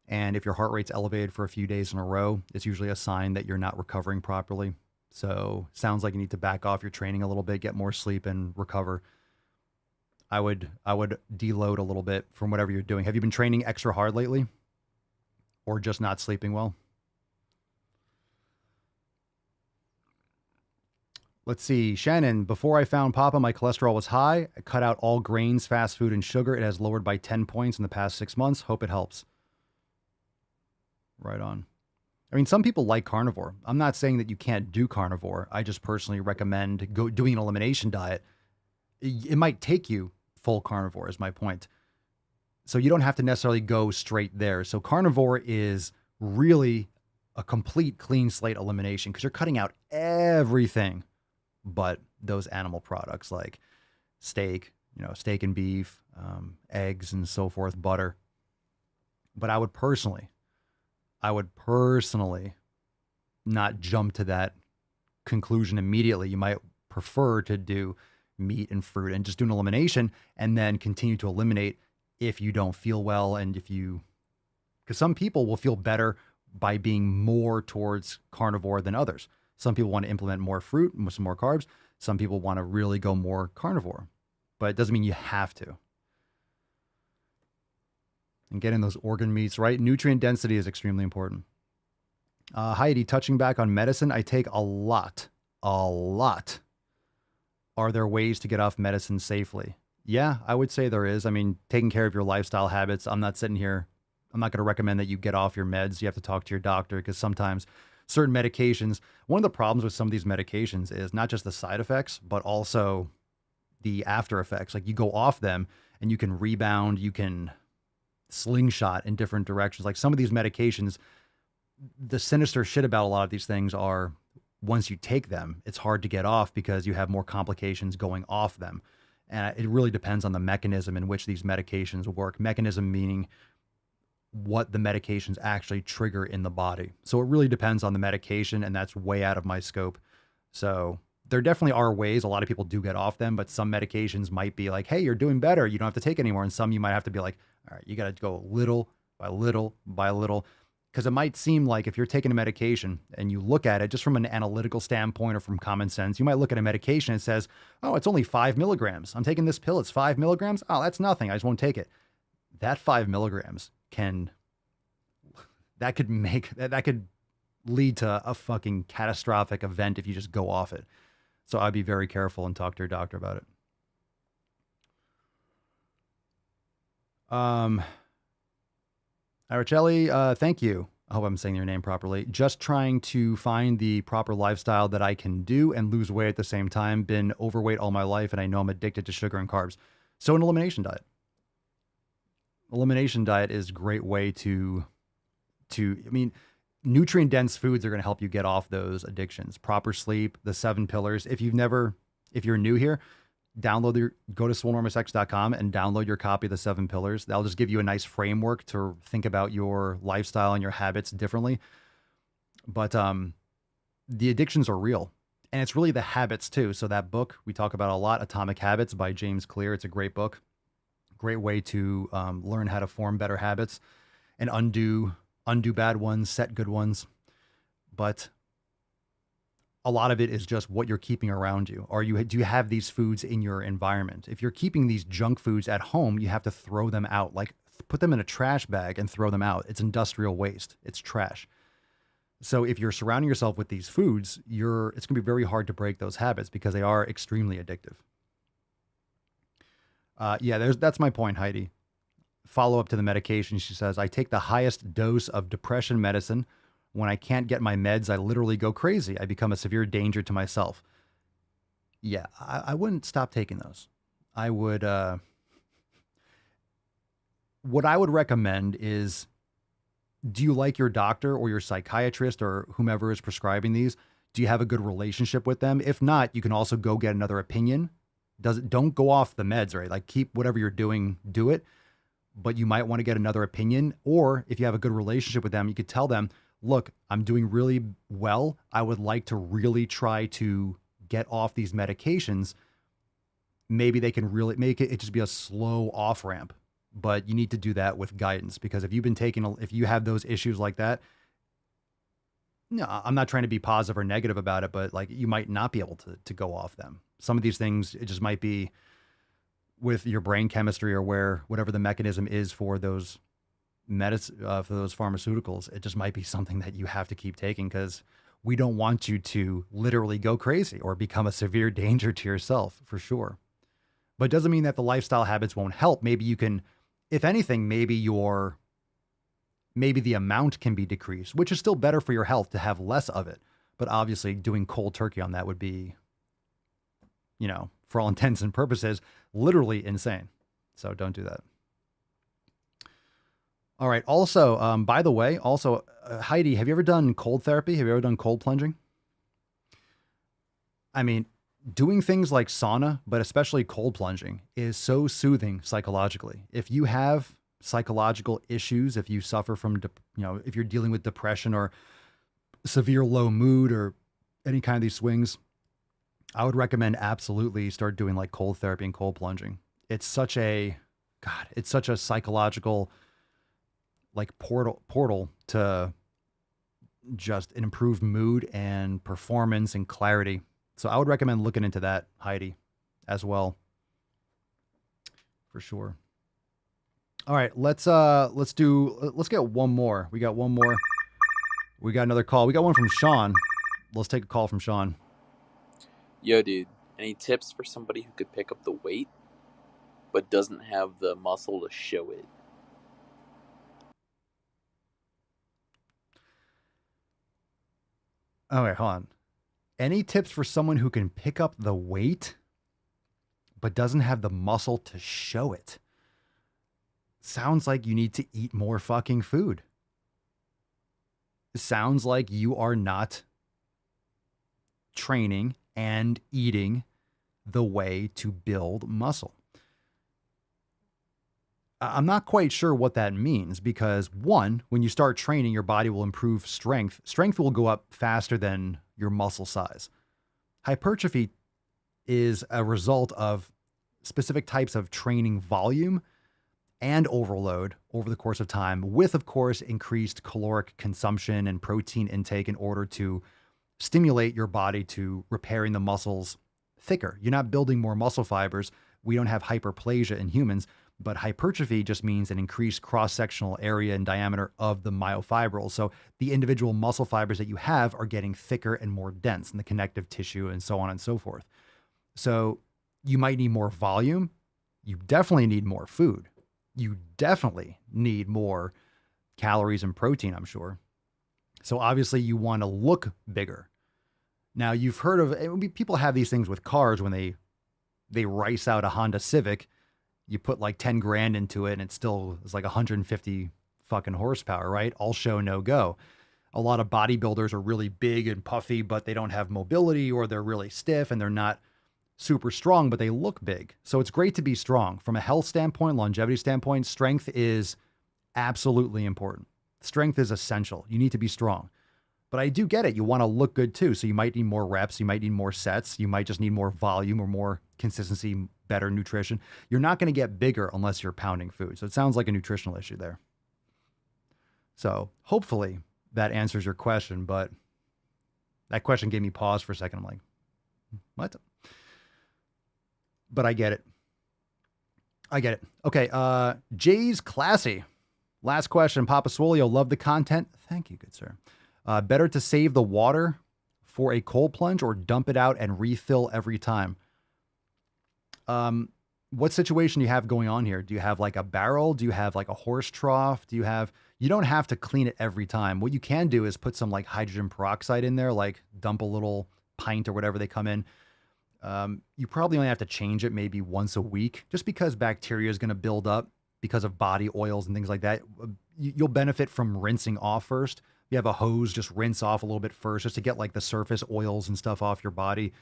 E: And if your heart rate's elevated for a few days in a row, it's usually a sign that you're not recovering properly. So sounds like you need to back off your training a little bit, get more sleep and recover. I would deload a little bit from whatever you're doing. Have you been training extra hard lately? Or just not sleeping well? Let's see. Shannon, before I found Papa, my cholesterol was high. I cut out all grains, fast food, and sugar. It has lowered by 10 points in the past 6 months. Hope it helps. Right on. I mean, some people like carnivore. I'm not saying that you can't do carnivore. I just personally recommend doing an elimination diet. It might take you full carnivore is my point. So you don't have to necessarily go straight there. So carnivore is really a complete clean slate elimination because you're cutting out everything but those animal products like steak, steak and beef, eggs and so forth, butter. But I would personally not jump to that conclusion immediately. You might prefer to do meat and fruit and just do an elimination and then continue to eliminate if you don't feel well. And because some people will feel better by being more towards carnivore than others. Some people want to implement more fruit and some more carbs. Some people want to really go more carnivore, but it doesn't mean you have to. And getting those organ meats, right? Nutrient density is extremely important. Heidi, touching back on medicine, I take a lot. Are there ways to get off medicine safely? Yeah, I would say there is. I mean, taking care of your lifestyle habits. I'm not going to recommend that you get off your meds. You have to talk to your doctor because sometimes certain medications, one of the problems with some of these medications is not just the side effects, but also the after effects. Like you go off them and you can rebound, you can slingshot in different directions. Like some of these medications, the sinister shit about a lot of these things are once you take them, it's hard to get off because you have more complications going off them. And it really depends on the mechanism in which these medications work. Mechanism meaning what the medications actually trigger in the body. So it really depends on the medication, and that's way out of my scope. So there definitely are ways. A lot of people do get off them, but some medications might be like, hey, you're doing better, you don't have to take anymore. And some you might have to be like, all right, you got to go little by little by little. Because it might seem like if you're taking a medication and you look at it just from an analytical standpoint or from common sense, you might look at a medication and it says, oh, it's only 5 milligrams. I'm taking this pill. It's 5 milligrams. Oh, that's nothing. I just won't take it. That 5 milligrams that could lead to a fucking catastrophic event if you just go off it. So I'd be very careful and talk to your doctor about it. Araceli, thank you. I hope I'm saying your name properly. Just trying to find the proper lifestyle that I can do and lose weight at the same time. Been overweight all my life, and I know I'm addicted to sugar and carbs. So an elimination diet. Elimination diet is a great way to nutrient-dense foods are going to help you get off those addictions. Proper sleep, the 7 pillars. If you're new here, go to swolenormousx.com and download your copy of the 7 pillars. That'll just give you a nice framework to think about your lifestyle and your habits differently. But the addictions are real, and it's really the habits too. So that book we talk about a lot, Atomic Habits by James Clear. It's a great book. Great way to learn how to form better habits and undo bad ones, set good ones. But a lot of it is just what you're keeping around you. Do you have these foods in your environment? If you're keeping these junk foods at home, you have to throw them out. Like put them in a trash bag and throw them out. It's industrial waste. It's trash. So if you're surrounding yourself with these foods, it's going to be very hard to break those habits because they are extremely addictive. That's my point, Heidi. Follow up to the medication. She says, I take the highest dose of depression medicine. When I can't get my meds, I literally go crazy. I become a severe danger to myself. Yeah, I wouldn't stop taking those. I would, what I would recommend is, do you like your doctor or your psychiatrist or whomever is prescribing these? Do you have a good relationship with them? If not, you can also go get another opinion. Don't go off the meds, right? Like keep whatever you're doing, do it. But you might want to get another opinion. Or if you have a good relationship with them, you could tell them, look, I'm doing really well. I would like to really try to get off these medications. Maybe they can really make it just be a slow off ramp, but you need to do that with guidance, because if you have those issues like that, no, I'm not trying to be positive or negative about it, but like you might not be able to go off them. Some of these things, it just might be with your brain chemistry or whatever the mechanism is for those for those pharmaceuticals. It just might be something that you have to keep taking, because we don't want you to literally go crazy or become a severe danger to yourself, for sure. But it doesn't mean that the lifestyle habits won't help. Maybe you can, if anything, maybe the amount can be decreased, which is still better for your health to have less of it. But obviously doing cold turkey on that would be, for all intents and purposes, literally insane. So don't do that. All right. Also, by the way, Heidi, have you ever done cold therapy? Have you ever done cold plunging? I mean, doing things like sauna, but especially cold plunging, is so soothing psychologically. If you have psychological issues, if you suffer from, if you're dealing with depression or severe low mood or any kind of these swings, I would recommend absolutely start doing like cold therapy and cold plunging. It's such a psychological like portal to just an improved mood and performance and clarity. So I would recommend looking into that, Heidi, as well. For sure. All right, let's get one more. We got one more. We got another call. We got one from Sean. Let's take a call from Sean.
R: Yo, dude, any tips for somebody who could pick up the weight but doesn't have the muscle to show it?
E: All right, hold on. Any tips for someone who can pick up the weight but doesn't have the muscle to show it? Sounds like you need to eat more fucking food. It sounds like you are not training and eating the way to build muscle. I'm not quite sure what that means because one, when you start training, your body will improve strength. Strength will go up faster than your muscle size. Hypertrophy is a result of specific types of training volume and overload over the course of time with, of course, increased caloric consumption and protein intake in order to stimulate your body to repairing the muscles thicker. You're not building more muscle fibers. We don't have hyperplasia in humans, but hypertrophy just means an increased cross-sectional area and diameter of the myofibrils. So the individual muscle fibers that you have are getting thicker and more dense in the connective tissue and so on and so forth. So you might need more volume. You definitely need more food. You definitely need more calories and protein, I'm sure. So obviously you want to look bigger. Now you've heard of, people have these things with cars when they race out a Honda Civic. You put like 10 grand into it and it still is like 150 fucking horsepower, right? All show, no go. A lot of bodybuilders are really big and puffy, but they don't have mobility, or they're really stiff and they're not super strong, but they look big. So it's great to be strong. From a health standpoint, longevity standpoint, strength is absolutely important. Strength is essential. You need to be strong. But I do get it. You want to look good too. So you might need more reps. You might need more sets. You might just need more volume or more consistency, better nutrition. You're not going to get bigger unless you're pounding food. So it sounds like a nutritional issue there. So hopefully that answers your question, but that question gave me pause for a second. I'm like, what? But I get it. I get it. Okay. Jay's Classy. Last question. Papa Swole, love the content. Thank you, good sir. Better to save the water for a cold plunge or dump it out and refill every time? What situation do you have going on here? Do you have like a barrel? Do you have like a horse trough? You don't have to clean it every time. What you can do is put some like hydrogen peroxide in there, like dump a little pint or whatever they come in. You probably only have to change it maybe once a week, just because bacteria is going to build up because of body oils and things like that. You'll benefit from rinsing off first. You have a hose, just rinse off a little bit first, just to get like the surface oils and stuff off your body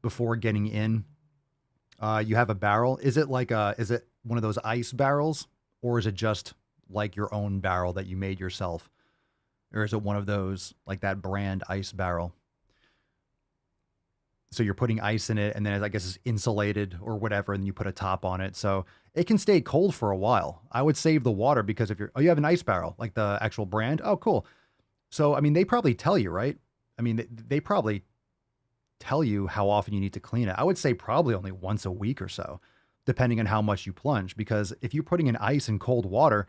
E: before getting in. You have a barrel. Is it one of those ice barrels, or is it just like your own barrel that you made yourself? Or is it one of those, like that brand ice barrel? So you're putting ice in it, and then I guess it's insulated or whatever, and you put a top on it. So it can stay cold for a while. I would save the water, because if you have an ice barrel, like the actual brand. Oh, cool. So, I mean, they probably tell you, right? I mean, they probably tell you how often you need to clean it. I would say probably only once a week or so, depending on how much you plunge. Because if you're putting in ice in cold water,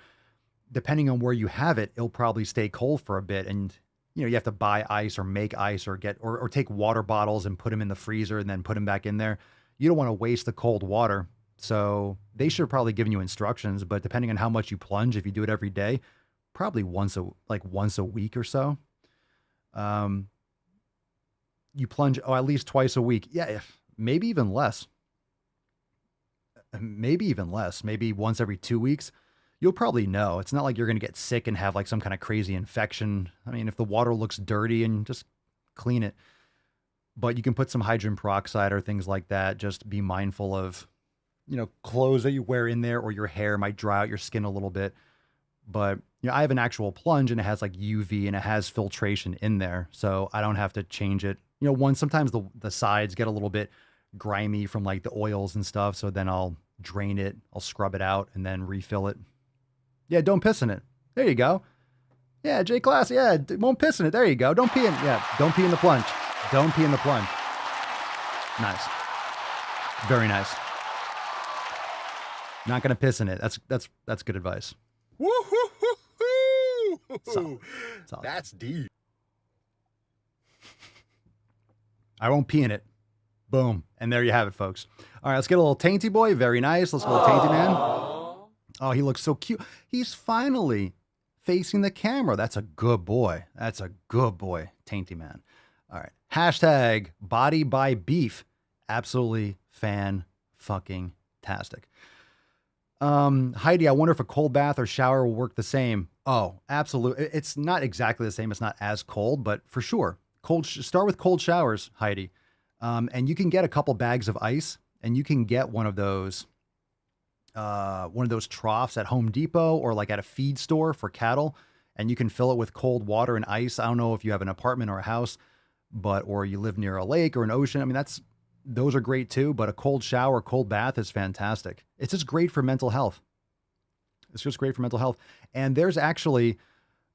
E: depending on where you have it, it'll probably stay cold for a bit. And, you have to buy ice or make ice or or take water bottles and put them in the freezer and then put them back in there. You don't want to waste the cold water. So they should have probably given you instructions, but depending on how much you plunge, if you do it every day, probably once a week or so. You plunge, at least twice a week. Yeah, maybe even less. Maybe once every 2 weeks. You'll probably know. It's not like you're going to get sick and have like some kind of crazy infection. I mean, if the water looks dirty, and just clean it. But you can put some hydrogen peroxide or things like that. Just be mindful of, clothes that you wear in there, or your hair might dry out your skin a little bit. But I have an actual plunge, and it has like UV and it has filtration in there, so I don't have to change it. Sometimes the sides get a little bit grimy from like the oils and stuff, so then I'll drain it, I'll scrub it out, and then refill it. Yeah, don't piss in it. There you go. Yeah, J Class. Yeah, won't piss in it. There you go. Don't pee in. Yeah, don't pee in the plunge. Don't pee in the plunge. Nice. Very nice. Not gonna piss in it. That's good advice.
S: Woo-hoo-hoo-hoo!
E: Solid.
S: That's deep.
E: I won't pee in it. Boom. And there you have it, folks. All right, let's get a little tainty boy. Very nice. Let's go tainty man. Oh, he looks so cute. He's finally facing the camera. That's a good boy. That's a good boy, tainty man. All right. Hashtag body by beef. Absolutely fan-fucking-tastic. Heidi, I wonder if a cold bath or shower will work the same. Oh, absolutely. It's not exactly the same. It's not as cold, but for sure. Start with cold showers, Heidi. And you can get a couple bags of ice, and you can get one of those one of those troughs at Home Depot or like at a feed store for cattle, and you can fill it with cold water and ice. I don't know if you have an apartment or a house, or you live near a lake or an ocean. I mean, those are great too, but a cold shower, cold bath is fantastic. It's just great for mental health. It's just great for mental health. And there's actually,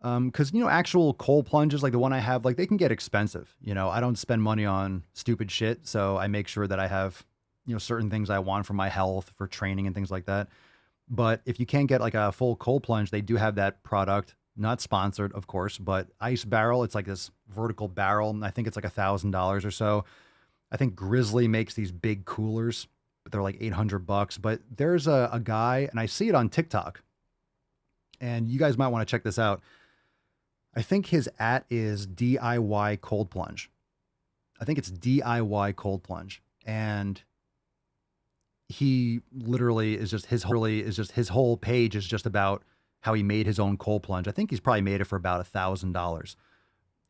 E: because, actual cold plunges like the one I have, like they can get expensive. I don't spend money on stupid shit. So I make sure that I have, certain things I want for my health, for training and things like that. But if you can't get like a full cold plunge, they do have that product, not sponsored, of course, but Ice Barrel. It's like this vertical barrel. And I think it's like $1,000 or so. I think Grizzly makes these big coolers, but they're like $800. But there's a guy, and I see it on TikTok, and you guys might want to check this out. I think his @ is DIY Cold Plunge. I think it's DIY Cold Plunge. And he literally is just his whole page is just about how he made his own cold plunge. I think he's probably made it for about $1,000.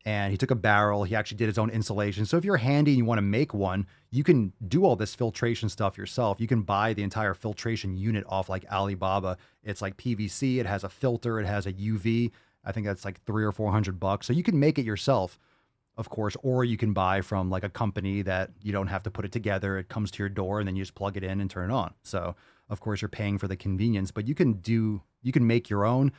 E: And he took a barrel. He actually did his own insulation. So if you're handy and you want to make one, you can do all this filtration stuff yourself. You can buy the entire filtration unit off like Alibaba. It's like PVC. It has a filter. It has a UV. I think that's like $300 or $400. So you can make it yourself, of course, or you can buy from like a company that you don't have to put it together. It comes to your door and then you just plug it in and turn it on. So of course you're paying for the convenience, but you can make your own.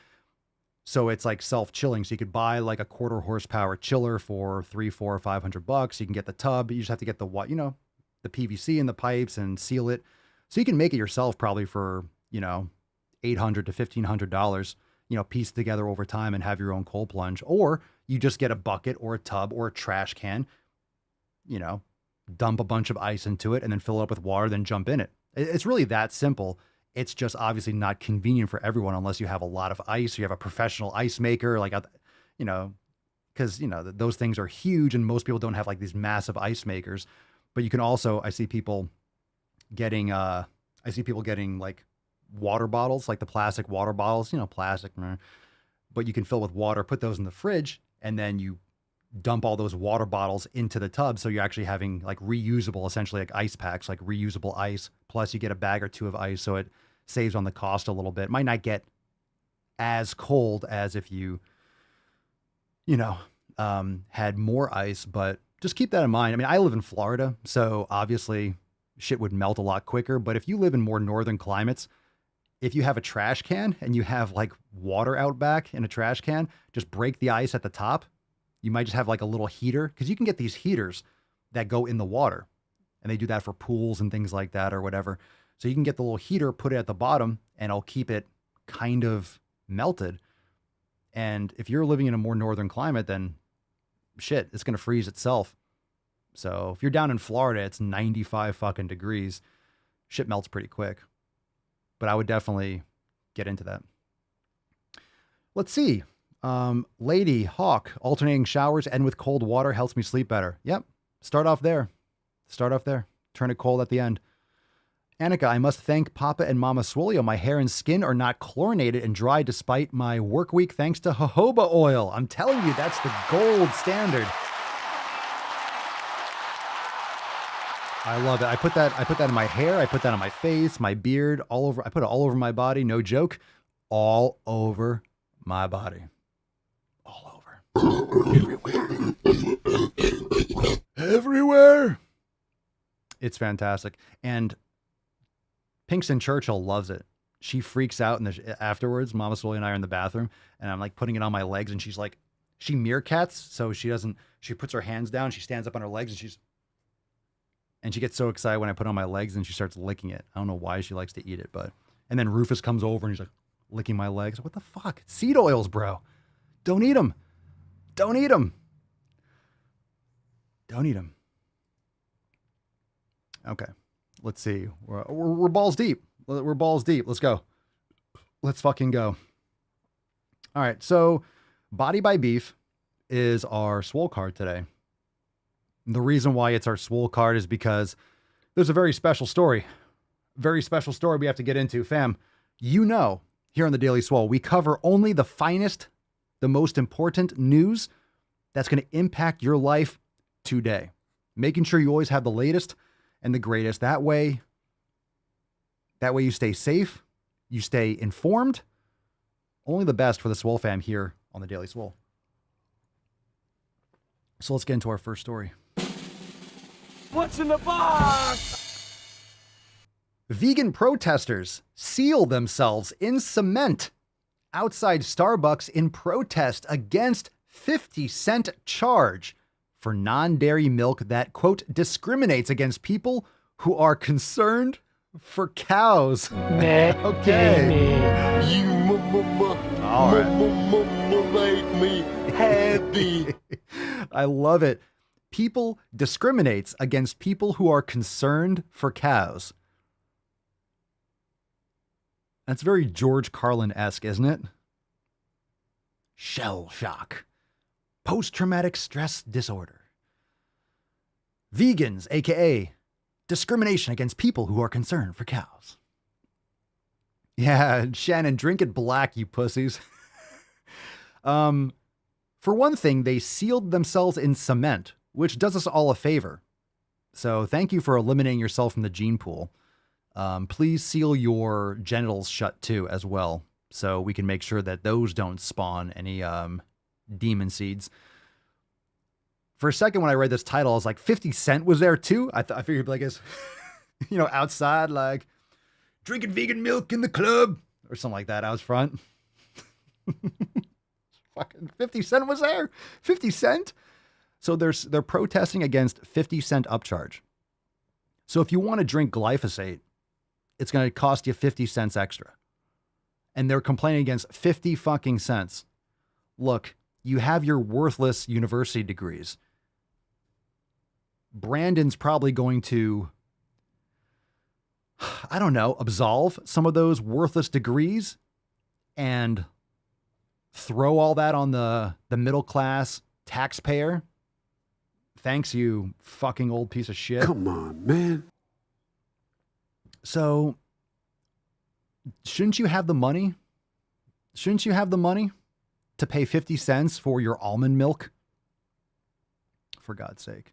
E: So it's like self-chilling. So you could buy like a 1/4 horsepower chiller for $300, $400, $500. You can get the tub, but you just have to get the PVC and the pipes and seal it. So you can make it yourself probably for, $800 to $1,500, piece together over time and have your own cold plunge. Or you just get a bucket or a tub or a trash can, dump a bunch of ice into it and then fill it up with water, then jump in it. It's really that simple. It's just obviously not convenient for everyone unless you have a lot of ice, or you have a professional ice maker, because, those things are huge and most people don't have like these massive ice makers. But you can also, I see people getting like water bottles, like the plastic water bottles, plastic, but you can fill with water, put those in the fridge, and then you dump all those water bottles into the tub. So you're actually having like reusable, essentially like ice packs, like reusable ice. Plus you get a bag or two of ice. So it saves on the cost a little bit. Might not get as cold as if you, had more ice, but just keep that in mind. I mean, I live in Florida, so obviously shit would melt a lot quicker. But if you live in more northern climates, if you have a trash can and you have like water out back in a trash can, just break the ice at the top. You might just have like a little heater, because you can get these heaters that go in the water, and they do that for pools and things like that or whatever. So you can get the little heater, put it at the bottom, and it'll keep it kind of melted. And if you're living in a more northern climate, then shit, it's going to freeze itself. So if you're down in Florida, it's 95 fucking degrees. Shit melts pretty quick. But I would definitely get into that. Let's see. Lady Hawk, alternating showers and with cold water helps me sleep better. Yep. Start off there. Turn it cold at the end. Annika, I must thank Papa and Mama Swole. My hair and skin are not chlorinated and dry despite my work week thanks to jojoba oil. I'm telling you, that's the gold standard. I love it. I put that in my hair. I put that on my face, my beard, all over. I put it all over my body. No joke. All over my body. All over. Everywhere. It's fantastic. And Pinkston Churchill loves it. She freaks out afterwards. Mama Swole and I are in the bathroom, and I'm like putting it on my legs, and she's like, she meerkats, so she puts her hands down, she stands up on her legs, and she gets so excited when I put it on my legs, and she starts licking it. I don't know why she likes to eat it, and then Rufus comes over and he's like licking my legs. What the fuck? It's seed oils, bro. Don't eat them. Don't eat them. Don't eat them. Okay. Let's see. We're balls deep. We're balls deep. Let's go. Let's fucking go. All right. So Body by Beef is our Swole card today. The reason why it's our Swole card is because there's a very special story. Very special story we have to get into. Fam, here on the Daily Swole, we cover only the finest, the most important news that's going to impact your life today. Making sure you always have the latest and the greatest. That way you stay safe. you stay informed. Only the best for the Swole fam here on the Daily Swole. So let's get into our first story.
M: What's in the box?
E: Vegan protesters seal themselves in cement outside Starbucks in protest against 50-cent charge for non-dairy milk that, quote, discriminates against people who are concerned for cows. Okay.
M: You
E: All right.
M: make me happy.
E: I love it. People discriminates against people who are concerned for cows. That's very George Carlin-esque, isn't it? Shell shock. Post-traumatic stress disorder. Vegans, aka discrimination against people who are concerned for cows. Yeah, Shannon, drink it black, you pussies. For one thing, they sealed themselves in cement, which does us all a favor. So thank you for eliminating yourself from the gene pool. Please seal your genitals shut too as well, so we can make sure that those don't spawn any demon seeds. For a second, when I read this title, I was like, 50 Cent was there too? I figured like it's, outside, like, drinking vegan milk in the club or something like that out front. Fucking 50 Cent was there. 50 Cent. So they're protesting against 50 cent upcharge. So if you want to drink glyphosate, it's going to cost you 50 cents extra. And they're complaining against 50 fucking cents. Look, you have your worthless university degrees. Brandon's probably going to, I don't know, absolve some of those worthless degrees and throw all that on the middle class taxpayer. Thanks, you fucking old piece of shit.
S: Come on, man.
E: So, shouldn't you have the money? Shouldn't you have the money to pay 50 cents for your almond milk? For God's sake.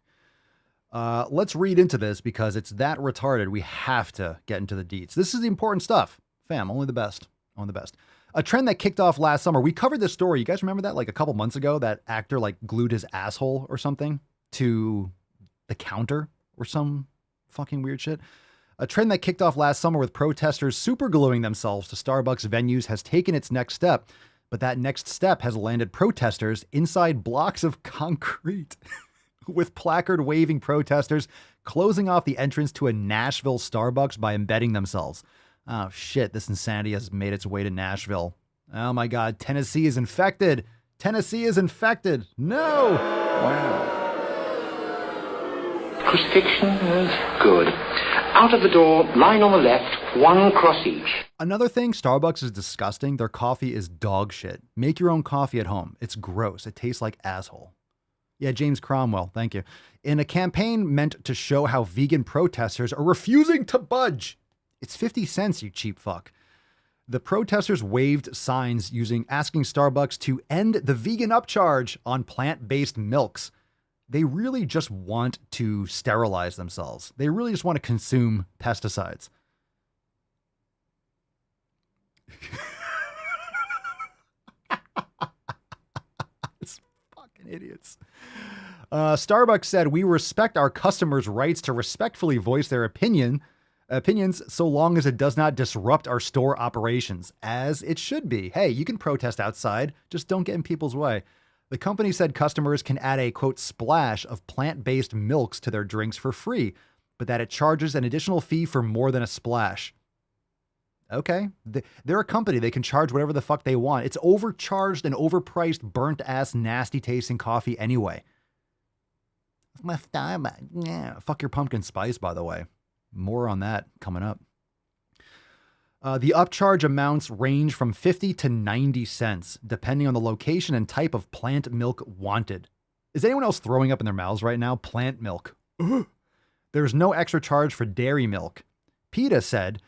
E: Let's read into this because it's that retarded. We have to get into the deets. This is the important stuff. Fam, only the best. Only the best. A trend that kicked off last summer. We covered this story. You guys remember that? Like a couple months ago, that actor like glued his asshole or something to the counter or some fucking weird shit. A trend that kicked off last summer with protesters supergluing themselves to Starbucks venues has taken its next step, but that next step has landed protesters inside blocks of concrete with placard-waving protesters closing off the entrance to a Nashville Starbucks by embedding themselves. Oh shit, this insanity has made its way to Nashville. Oh my God, Tennessee is infected. Tennessee is infected. No!
S: Wow. Crucifixion is good. Out of the door, line on the left, one cross each.
E: Another thing, Starbucks is disgusting. Their coffee is dog shit. Make your own coffee at home. It's gross. It tastes like asshole. Yeah, James Cromwell, thank you. In a campaign meant to show how vegan protesters are refusing to budge. It's 50 cents, you cheap fuck. The protesters waved signs asking Starbucks to end the vegan upcharge on plant-based milks. They really just want to sterilize themselves. They really just want to consume pesticides. It's fucking idiots. Starbucks said, "We respect our customers' rights to respectfully voice their opinions so long as it does not disrupt our store operations, as it should be. Hey, you can protest outside, just don't get in people's way." The company said customers can add a, quote, splash of plant-based milks to their drinks for free, but that it charges an additional fee for more than a splash. Okay, they're a company. They can charge whatever the fuck they want. It's overcharged and overpriced, burnt-ass, nasty-tasting coffee anyway. My Starbucks. Yeah, fuck your pumpkin spice, by the way. More on that coming up. The upcharge amounts range from 50 to 90 cents, depending on the location and type of plant milk wanted. Is anyone else throwing up in their mouths right now? Plant milk. There's no extra charge for dairy milk. PETA said,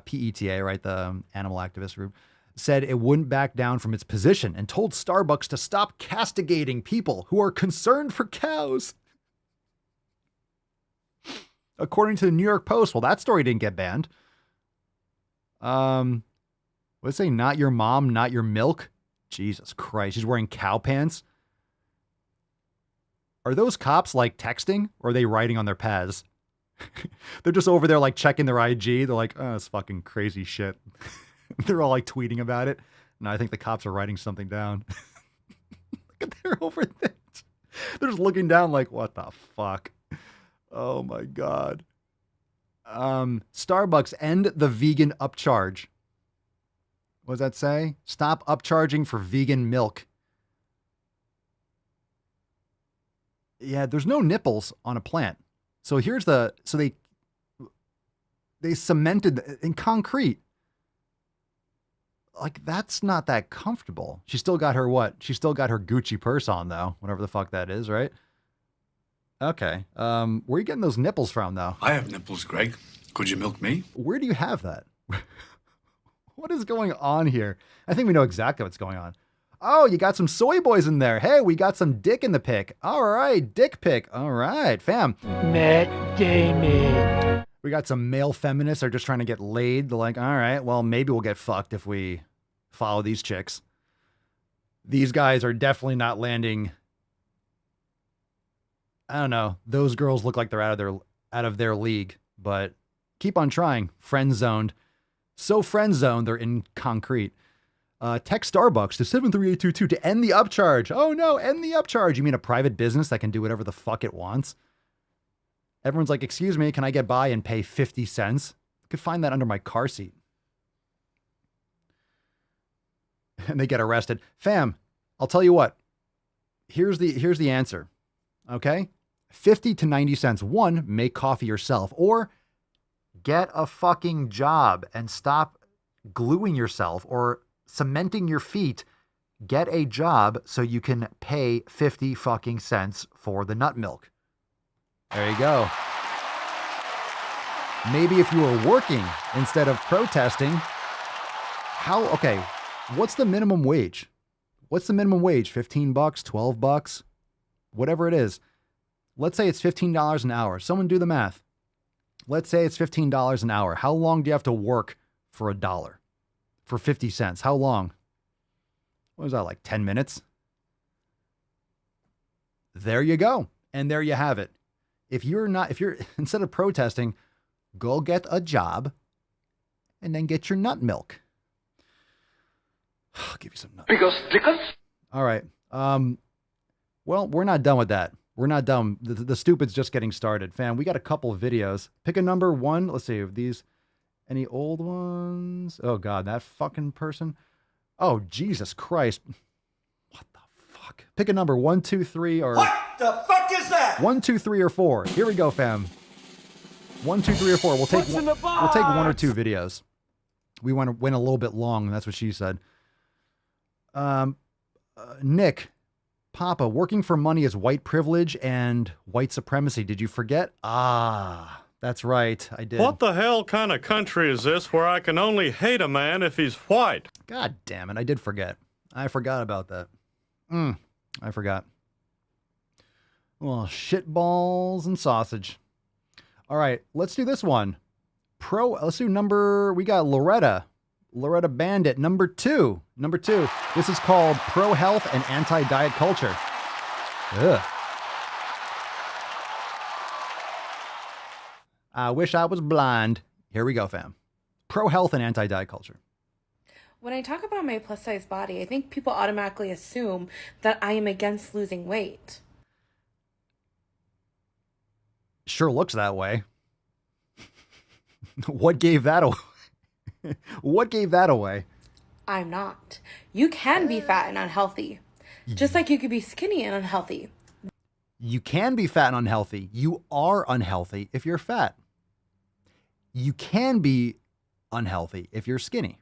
E: PETA, right, the animal activist group, said it wouldn't back down from its position and told Starbucks to stop castigating people who are concerned for cows. According to the New York Post, well, that story didn't get banned. What's it say? Not your mom, not your milk? Jesus Christ. She's wearing cow pants. Are those cops like texting or are they writing on their pads? They're just over there like checking their IG. They're like, oh, it's fucking crazy shit. They're all like tweeting about it. And I think the cops are writing something down. Look at they're over there. They're just looking down like, what the fuck? Oh my God. Starbucks end the vegan upcharge. What does that say? Stop upcharging for vegan milk. Yeah, there's no nipples on a plant. So here's so they cemented in concrete. Like, that's not that comfortable. She still got her what? She still got her Gucci purse on though, whatever the fuck that is, right? Okay. Where are you getting those nipples from though?
T: I have nipples, Greg. Could you milk me?
E: Where do you have that? What is going on here? I think we know exactly what's going on. Oh, you got some soy boys in there. Hey, we got some dick in the pic. All right, dick pic. All right, fam.
P: Matt Damon.
E: We got some male feminists that are just trying to get laid. They're like, all right, well, maybe we'll get fucked if we follow these chicks. These guys are definitely not landing. I don't know. Those girls look like they're out of their league, but keep on trying. Friend zoned. So friend zoned, they're in concrete. Text Starbucks to 73822 to end the upcharge. Oh no, end the upcharge. You mean a private business that can do whatever the fuck it wants? Everyone's like, excuse me, can I get by and pay 50 cents? I could find that under my car seat. And they get arrested. Fam, I'll tell you what. Here's the answer. Okay? 50 to 90 cents. One, make coffee yourself. Or get a fucking job and stop gluing yourself or cementing your feet. Get a job so you can pay 50 fucking cents for the nut milk. There you go. Maybe if you were working instead of protesting, okay, what's the minimum wage? What's the minimum wage? $15, $12, whatever it is. Let's say it's $15 an hour. Someone do the math. Let's say it's $15 an hour. How long do you have to work for $1? For 50 cents? How long? What was that, like 10 minutes? There you go. And there you have it. If you're instead of protesting, go get a job and then get your nut milk. I'll give you some nut milk.
N: Because.
E: All right. Well, we're not done with that. We're not done. The stupid's just getting started. Fam, we got a couple of videos. Pick a number one. Let's see if these, any old ones? Oh God, that fucking person. Oh, Jesus Christ. What the fuck? Pick a number 1, 2, 3, or...
M: What the fuck is that?
E: 1, 2, 3, or 4. Here we go, fam. 1, 2, 3, or 4. We'll take one or two videos. We went a little bit long. That's what she said. Nick, Papa, working for money is white privilege and white supremacy. Did you forget? Ah, that's right. I did.
U: What the hell kind of country is this where I can only hate a man if he's white?
E: God damn it. I did forget. I forgot about that. I forgot. Well, shit balls and sausage. All right, let's do this one. Let's do we got Loretta Bandit, number two. This is called Pro Health and Anti-Diet Culture. Ugh. I wish I was blind. Here we go, fam. Pro Health and Anti-Diet Culture.
H: When I talk about my plus size body, I think people automatically assume that I am against losing weight.
E: Sure looks that way. What gave that away? What gave that away?
H: I'm not. You can be fat and unhealthy. Just like you could be skinny and unhealthy.
E: You can be fat and unhealthy. You are unhealthy if you're fat. You can be unhealthy if you're skinny.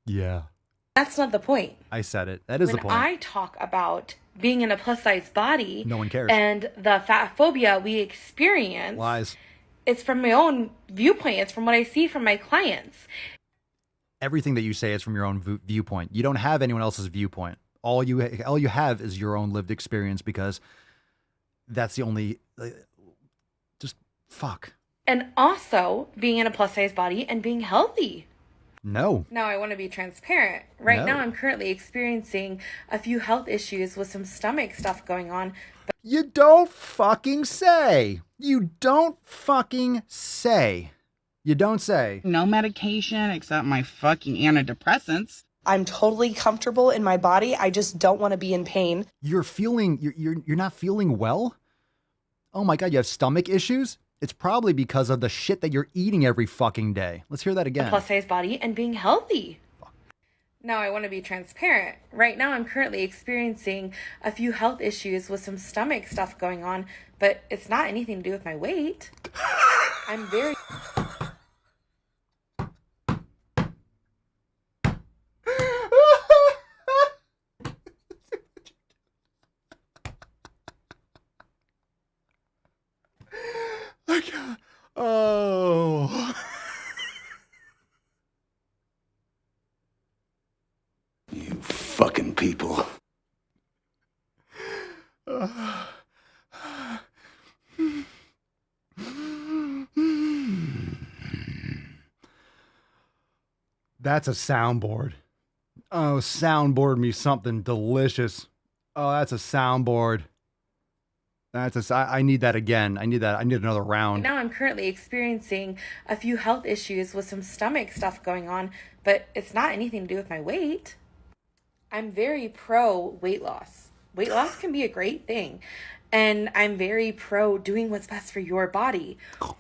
E: Yeah.
H: That's not the point.
E: I said it. That is the point.
H: When I talk about being in a plus size body,
E: no one cares.
H: And the fat phobia we experience.
E: Lies.
H: It's from my own viewpoint. It's from what I see from my clients.
E: Everything that you say is from your own viewpoint. You don't have anyone else's viewpoint. All you have is your own lived experience, because that's the only. Just fuck.
H: and also being in a plus size body and being healthy.
E: No.
H: Now, I want to be transparent. Right
E: No.
H: now, I'm currently experiencing a few health issues with some stomach stuff going on.
E: You don't fucking say. You don't fucking say. You don't say.
B: No medication except my fucking antidepressants.
L: I'm totally comfortable in my body. I just don't want to be in pain.
E: You're not feeling well? Oh my God, you have stomach issues? It's probably because of the shit that you're eating every fucking day. Let's hear that again.
H: A plus size body and being healthy. Now, I want to be transparent. Right now, I'm currently experiencing a few health issues with some stomach stuff going on, but it's not anything to do with my weight. I'm very...
E: Oh.
M: You fucking people.
E: That's a soundboard. Oh, soundboard me something delicious. Oh, that's a soundboard. I need that again. I need another round.
H: Now I'm currently experiencing a few health issues with some stomach stuff going on, but it's not anything to do with my weight. I'm very pro weight loss. Weight loss can be a great thing. And I'm very pro doing what's best for your body.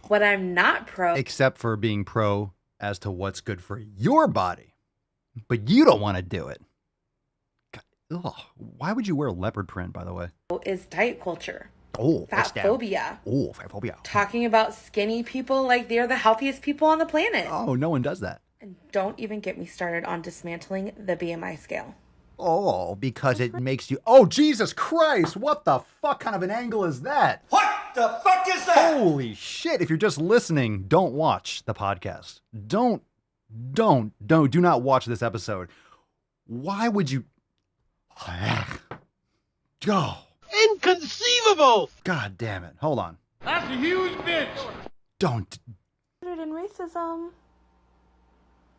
H: What I'm not pro...
E: Except for being pro as to what's good for your body. But you don't want to do it. God, ugh, why would you wear leopard print, by the way?
H: ...is diet culture.
E: Oh,
H: fat phobia.
E: Oh, fat phobia.
H: Talking about skinny people like they're the healthiest people on the planet.
E: Oh, no one does that.
H: And don't even get me started on dismantling the BMI scale.
E: Oh, because it makes you... Oh, Jesus Christ! What the fuck kind of an angle is that?
M: What the fuck is that?
E: Holy shit. If you're just listening, don't watch the podcast. Do not watch this episode. Why would you... Go.
M: Inconceivable!
E: God damn it. Hold on.
M: That's a huge bitch!
E: Don't.
H: In racism.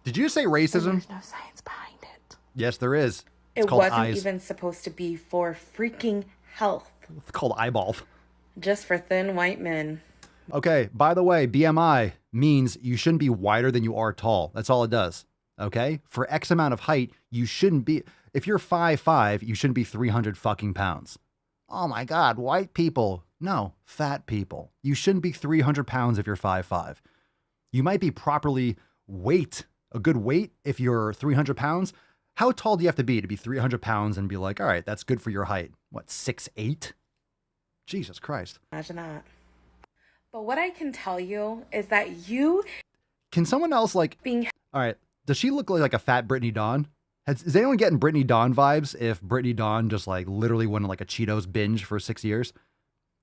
E: Did you say racism?
H: There's no science behind it.
E: Yes, there is. It's
H: It
E: called
H: wasn't
E: eyes.
H: even supposed to be for freaking health.
E: It's called eyeball.
H: Just for thin white men.
E: Okay, by the way, BMI means you shouldn't be wider than you are tall. That's all it does. Okay? For X amount of height, you shouldn't be... If you're 5'5", you shouldn't be 300 fucking pounds. Oh my God, white people. No, fat people. You shouldn't be 300 pounds if you're 5'5". You might be properly a good weight if you're 300 pounds. How tall do you have to be 300 pounds and be like, all right, that's good for your height? What, 6'8"? Jesus Christ.
H: Imagine that. But what I can tell you is that you...
E: Can someone else all right, does she look like a fat Brittany Dawn? Is anyone getting Brittany Dawn vibes if Brittany Dawn just literally went on a Cheetos binge for 6 years?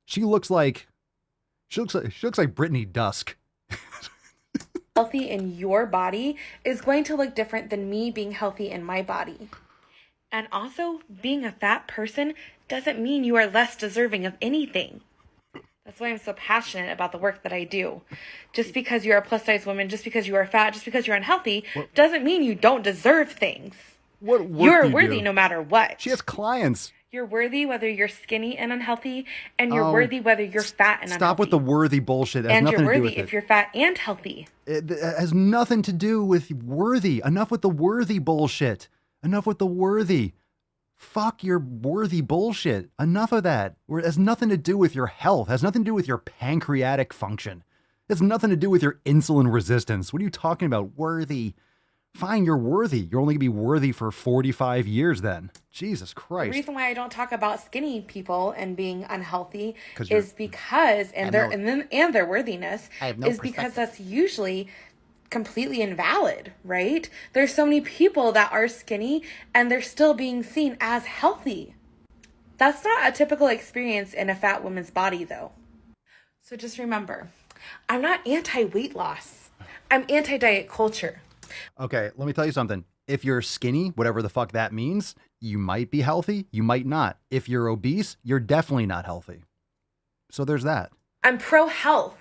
E: She looks like Brittany Dusk.
H: Healthy in your body is going to look different than me being healthy in my body. And also, being a fat person doesn't mean you are less deserving of anything. That's why I'm so passionate about the work that I do. Just because you're a plus size woman, just because you are fat, just because you're unhealthy, doesn't mean you don't deserve things.
E: What work
H: You're
E: do you
H: worthy
E: do?
H: no matter what.
E: She has clients.
H: You're worthy whether you're skinny and unhealthy, and you're worthy whether you're fat and unhealthy.
E: Stop with the worthy bullshit. It has
H: And
E: nothing
H: you're
E: to do
H: worthy
E: with
H: if
E: it.
H: you're fat and healthy.
E: It has nothing to do with worthy. Enough with the worthy bullshit. Enough with the worthy. Fuck your worthy bullshit. Enough of that. It has nothing to do with your health. It has nothing to do with your pancreatic function. It has nothing to do with your insulin resistance. What are you talking about? Worthy. Fine, you're worthy. You're only going to be worthy for 45 years then. Jesus
H: The
E: Christ.
H: reason why I don't talk about skinny people and being unhealthy
E: 'Cause you're-
H: is because their worthiness
E: I have no
H: is because that's usually completely invalid, right? There's so many people that are skinny and they're still being seen as healthy. That's not a typical experience in a fat woman's body, though. So just remember, I'm not anti-weight loss. I'm anti-diet culture.
E: Okay, let me tell you something. If you're skinny, whatever the fuck that means, you might be healthy, you might not. If you're obese, you're definitely not healthy. So there's that.
H: I'm pro-health.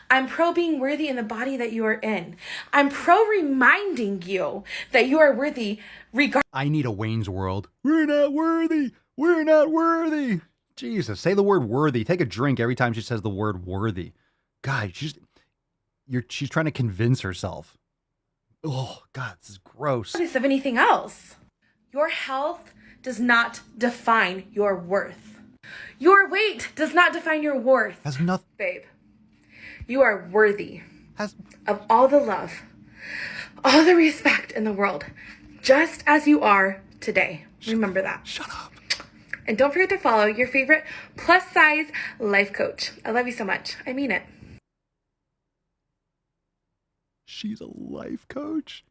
H: I'm pro being worthy in the body that you are in. I'm pro reminding you that you are worthy regardless.
E: I need a Wayne's World. We're not worthy. We're not worthy. Jesus, say the word worthy. Take a drink every time she says the word worthy. God, she's trying to convince herself. Oh, God, this is gross.
H: Of anything else. Your health does not define your worth. Your weight does not define your worth.
E: Has nothing.
H: Babe, you are worthy of all the love, all the respect in the world, just as you are today. Remember that.
E: Shut up.
H: And don't forget to follow your favorite plus size life coach. I love you so much. I mean it.
E: She's a life coach?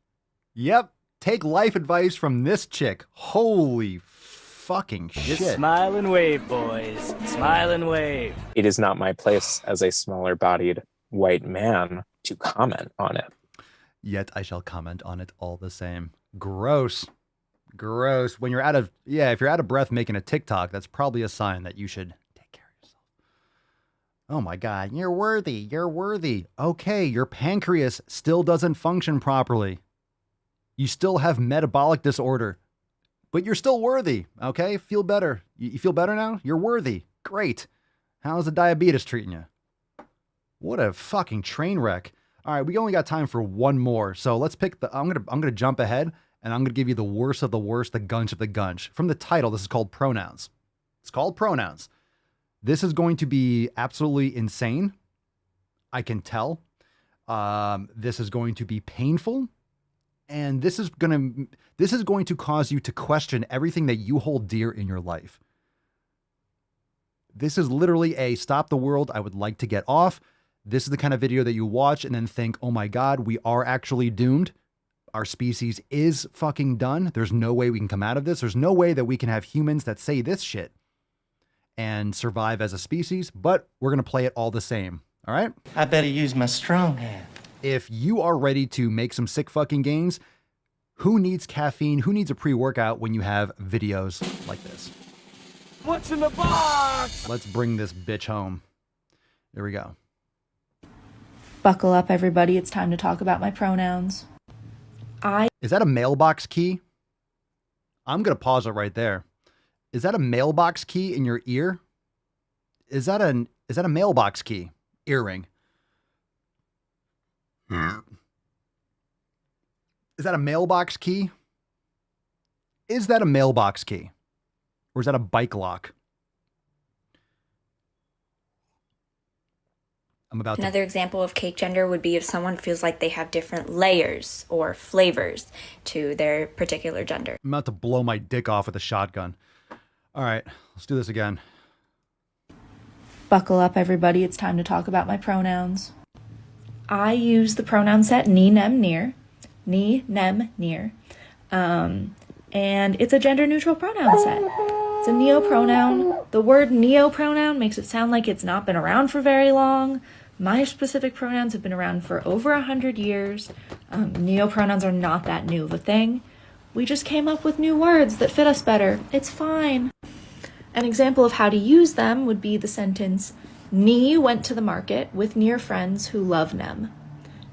E: Yep. Take life advice from this chick. Holy fucking shit.
P: Just smile and wave, boys. Smile and wave.
K: It is not my place as a smaller-bodied white man to comment on it.
E: Yet I shall comment on it all the same. Gross. Gross. When you're if you're out of breath making a TikTok, that's probably a sign that you should take care of yourself. Oh my God, you're worthy. You're worthy. Okay, your pancreas still doesn't function properly. You still have metabolic disorder, but you're still worthy. Okay, feel better. You feel better now? You're worthy. Great. How's the diabetes treating you? What a fucking train wreck. All right, we only got time for one more. So let's pick I'm gonna jump ahead and I'm gonna give you the worst of the worst, the gunch of the gunch. From the title, this is called Pronouns. It's called Pronouns. This is going to be absolutely insane. I can tell. This is going to be painful. And this is going to cause you to question everything that you hold dear in your life. This is literally a stop the world. I would like to get off. This is the kind of video that you watch and then think, oh my God, we are actually doomed. Our species is fucking done. There's no way we can come out of this. There's no way that we can have humans that say this shit and survive as a species, but we're going to play it all the same. All right?
A: I better use my strong hand.
E: If you are ready to make some sick fucking gains, who needs caffeine? Who needs a pre-workout when you have videos like this?
P: What's in the box?
E: Let's bring this bitch home. Here we go.
V: Buckle up, everybody. It's time to talk about my pronouns.
E: Is that a mailbox key? I'm going to pause it right there. Is that a mailbox key in your ear? Is that a mailbox key? Earring. Is that a mailbox key? Is that a mailbox key? Or is that a bike lock?
W: Another example of cake gender would be if someone feels like they have different layers or flavors to their particular gender.
E: I'm about to blow my dick off with a shotgun. All right, let's do this again.
V: Buckle up, everybody. It's time to talk about my pronouns. I use the pronoun set ni, nem, near. Ni, nem, near. And it's a gender-neutral pronoun set. It's a neopronoun. The word neopronoun makes it sound like it's not been around for very long. My specific pronouns have been around for over 100 years. Neopronouns are not that new of a thing. We just came up with new words that fit us better. It's fine. An example of how to use them would be the sentence, Ni went to the market with near friends who love nem.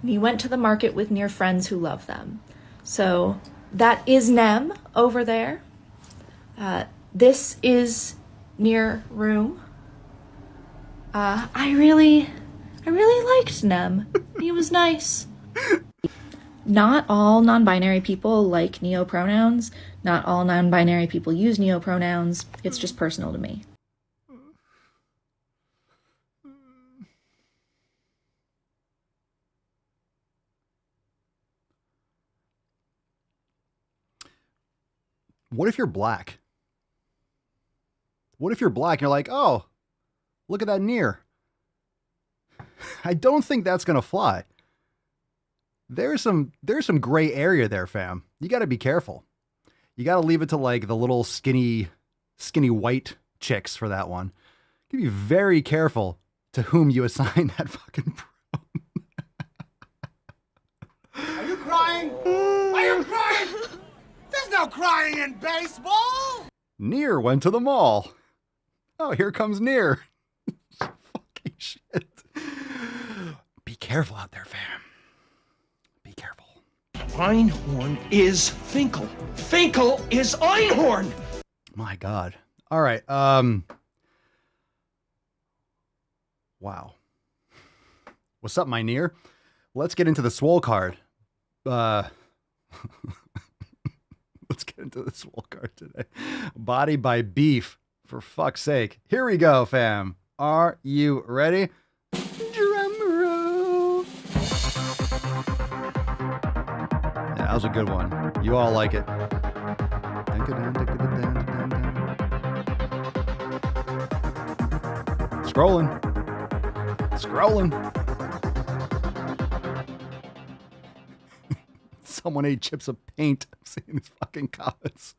V: Ni went to the market with near friends who love them. So that is nem over there. This is near room. I really liked nem. He was nice. Not all non-binary people like neopronouns. Not all non-binary people use neopronouns. It's just personal to me.
E: What if you're black? What if you're black and you're like, oh, look at that near? I don't think that's going to fly. There's some gray area there, fam. You got to be careful. You got to leave it to like the little skinny white chicks for that one. You be very careful to whom you assign that fucking
M: Are you crying? Are you crying? There's no crying in baseball!
E: Near went to the mall. Oh, here comes Near. Fucking shit. careful out there, fam. Be careful.
C: Einhorn is Finkel. Finkel is Einhorn!
E: My God. All right. Wow. What's up, my near? Let's get into the Swole card. Let's get into the Swole card today. Body by beef. For fuck's sake. Here we go, fam. Are you ready? Drum roll. Yeah, that was a good one. You all like it. Scrolling. Someone ate chips of paint. I'm seeing these fucking comments.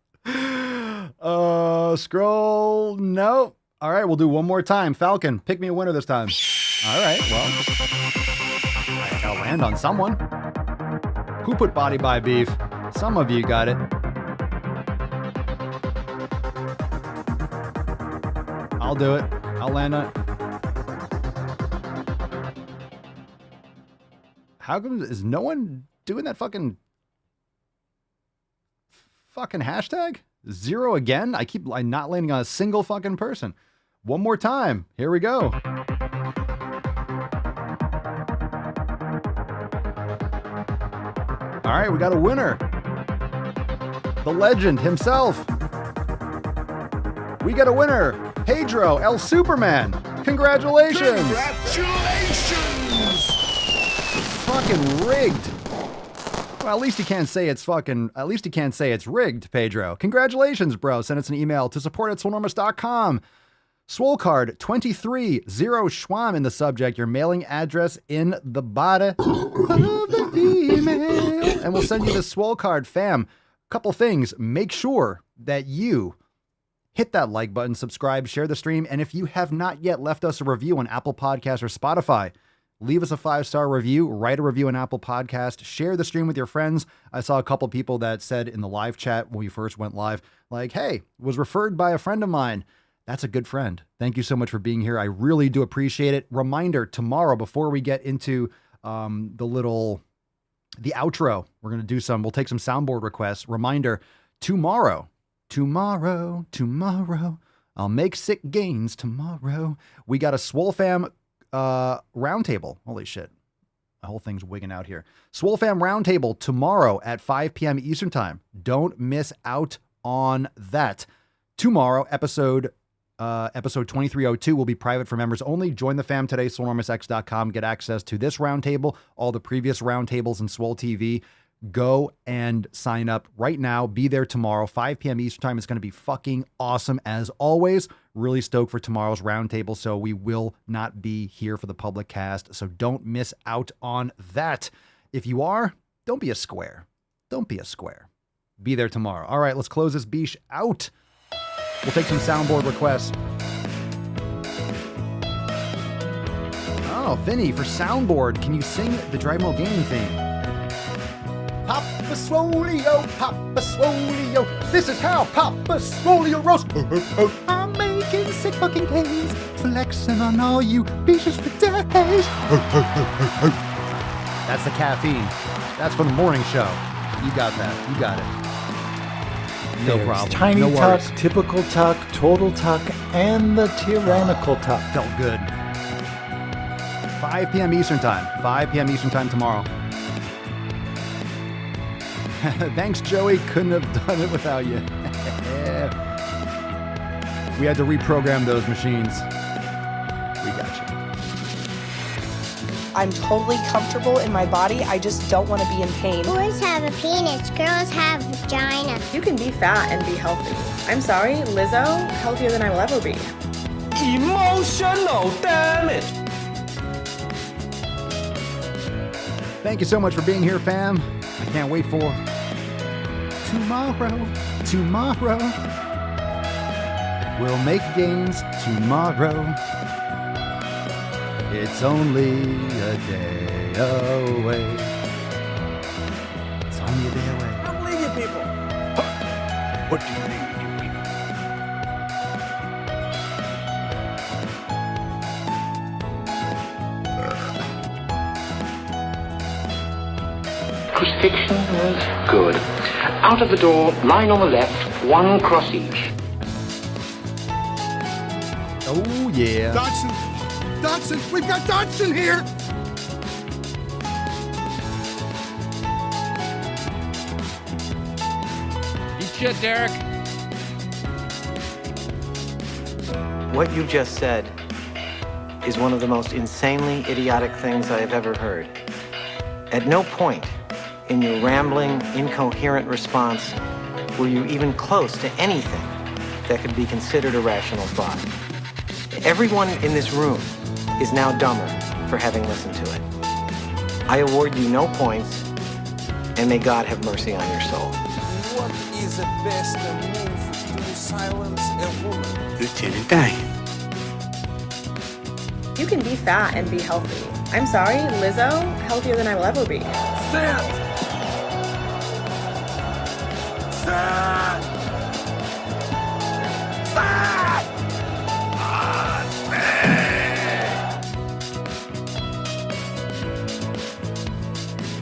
E: Scroll. No. All right, we'll do one more time. Falcon, pick me a winner this time. All right, well, I gotta land on someone. Who put body by beef? Some of you got it. I'll do it. I'll land on it. How come is no one doing that fucking hashtag? 0 again? I'm not landing on a single fucking person. One more time. Here we go. All right, we got a winner. The legend himself. We got a winner. Pedro El Superman. Congratulations.
C: Congratulations!
E: Fucking rigged. Well, at least he can't say it's rigged, Pedro. Congratulations, bro. Send us an email to support@swolenormous.com. Swole card 23, 0 Schwam in the subject. Your mailing address in the body of the email. And we'll send you the Swole card, fam. Couple things. Make sure that you hit that like button, subscribe, share the stream. And if you have not yet left us a review on Apple Podcasts or Spotify, leave us a 5-star review, write a review on Apple Podcast, share the stream with your friends. I saw a couple people that said in the live chat when we first went live, like, hey, was referred by a friend of mine. That's a good friend. Thank you so much for being here. I really do appreciate it. Reminder, tomorrow, before we get into the outro, we'll take some soundboard requests. Reminder, tomorrow, I'll make sick gains tomorrow. We got a Swole Fam roundtable. Holy shit. The whole thing's wigging out here. Swole Fam roundtable tomorrow at 5 p.m. Eastern time. Don't miss out on that. Tomorrow, episode 2302 will be private for members only. Join the fam today, swolenormousx.com. Get access to this roundtable, all the previous roundtables in Swole TV. Go and sign up right now. Be there tomorrow, 5 p.m. Eastern time. It's going to be fucking awesome as always. Really stoked for tomorrow's roundtable, so we will not be here for the public cast, so don't miss out on that. If you are, don't be a square. Be there tomorrow. All right, let's close this beesh out. We'll take some soundboard requests. Oh, Vinny, for soundboard, can you sing the Drive Mo Gaming theme? Papa Swolio, this is how Papa Swolio roast. I'm making sick fucking gains, flexing on all you beaches for days. That's the caffeine. That's for the morning show. You got that. You got it. No problem.
D: Tiny
E: no
D: tuck,
E: worries.
D: typical tuck, total tuck, and the tyrannical tuck.
E: Felt good. 5 p.m. Eastern time. 5 p.m. Eastern time tomorrow. Thanks, Joey. Couldn't have done it without you. We had to reprogram those machines. We got you.
L: I'm totally comfortable in my body. I just don't want to be in pain.
F: Boys have a penis, girls have vagina.
X: You can be fat and be healthy. I'm sorry, Lizzo, healthier than I will ever be.
C: Emotional damage.
E: Thank you so much for being here, fam. I can't wait for tomorrow. We'll make gains tomorrow. It's only a day away. It's only a day away.
C: I believe you people.
E: What do you mean?
S: crucifixion was good. Out of the door, line on the left, one cross each.
E: Oh, yeah.
M: Dodson, we've got Dodson here!
P: Eat shit, Derek.
A: What you just said is one of the most insanely idiotic things I have ever heard. At no point in your rambling, incoherent response were you even close to anything that could be considered a rational thought. Everyone in this room is now dumber for having listened to it. I award you no points, and may God have mercy on your soul.
G: What is the best move to silence a woman?
P: Lieutenant Dan.
X: You can be fat and be healthy. I'm sorry, Lizzo, healthier than I will ever be.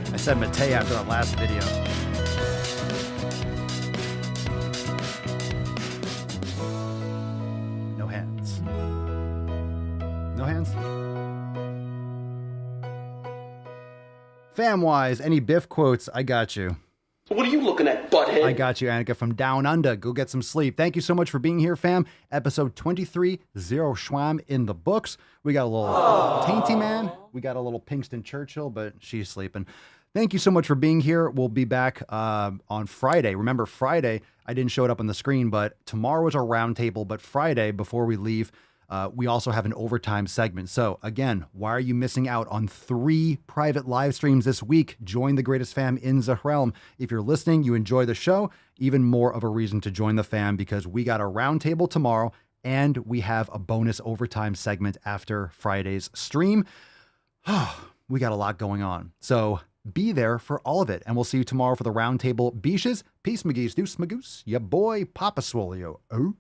E: I said Matei after that last video. No hands. No hands? Fam-wise, any Biff quotes, I got you.
C: What are you looking at, butthead?
E: I got you, Annika from Down Under. Go get some sleep. Thank you so much for being here, fam. Episode 23, Zero Schwam in the books. We got a little Tainty Man. We got a little Pinkston Churchill, but she's sleeping. Thank you so much for being here. We'll be back on Friday. Remember, Friday, I didn't show it up on the screen, but tomorrow is our roundtable. But Friday, before we leave, we also have an overtime segment. So again, why are you missing out on 3 private live streams this week? Join the greatest fam in the realm. If you're listening, you enjoy the show, even more of a reason to join the fam, because we got a roundtable tomorrow and we have a bonus overtime segment after Friday's stream. We got a lot going on. So be there for all of it. And we'll see you tomorrow for the roundtable. Beaches, peace, McGee's, deuce, Magoose, ya boy, Papa Swole. Oh.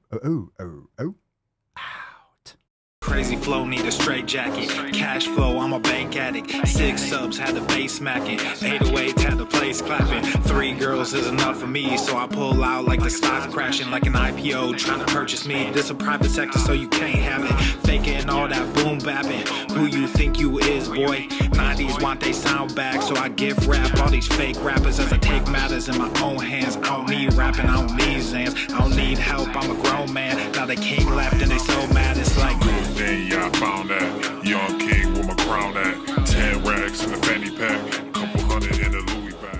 I: Crazy flow, need a straight jacket. Cash flow, I'm a bank addict. 6 subs, had the bass smacking. 808s, had the place clapping. 3 girls is enough for me, so I pull out like the stock crashing, like an IPO trying to purchase me. This a private sector, so you can't have it. Faking all that boom bapping. Who you think you is, boy? 90s want they sound back, so I gift rap all these fake rappers as I take matters in my own hands. I don't need rapping, I don't need Zans. I don't need help, I'm a grown man. Now they king left and they so mad, it's like
J: then yeah, I found that young king with my crown at 10 racks in the fanny pack, couple hundred in the Louis bag.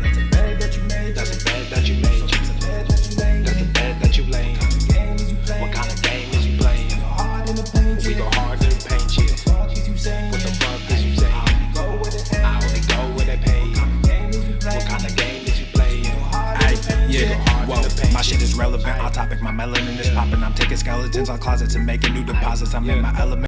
I: That's a bag that you made. That's a bag that you made. That's a bag that you laid. What kind of game is you playing? We go hard in the paint, yeah. What the fuck is you saying? I only go where they pay. What kind of game is you playing? Yeah, whoa, my shit is relevant. Our topic, my melanin is popping. I'm taking skeletons on closets and making new deposits. I'm in my element.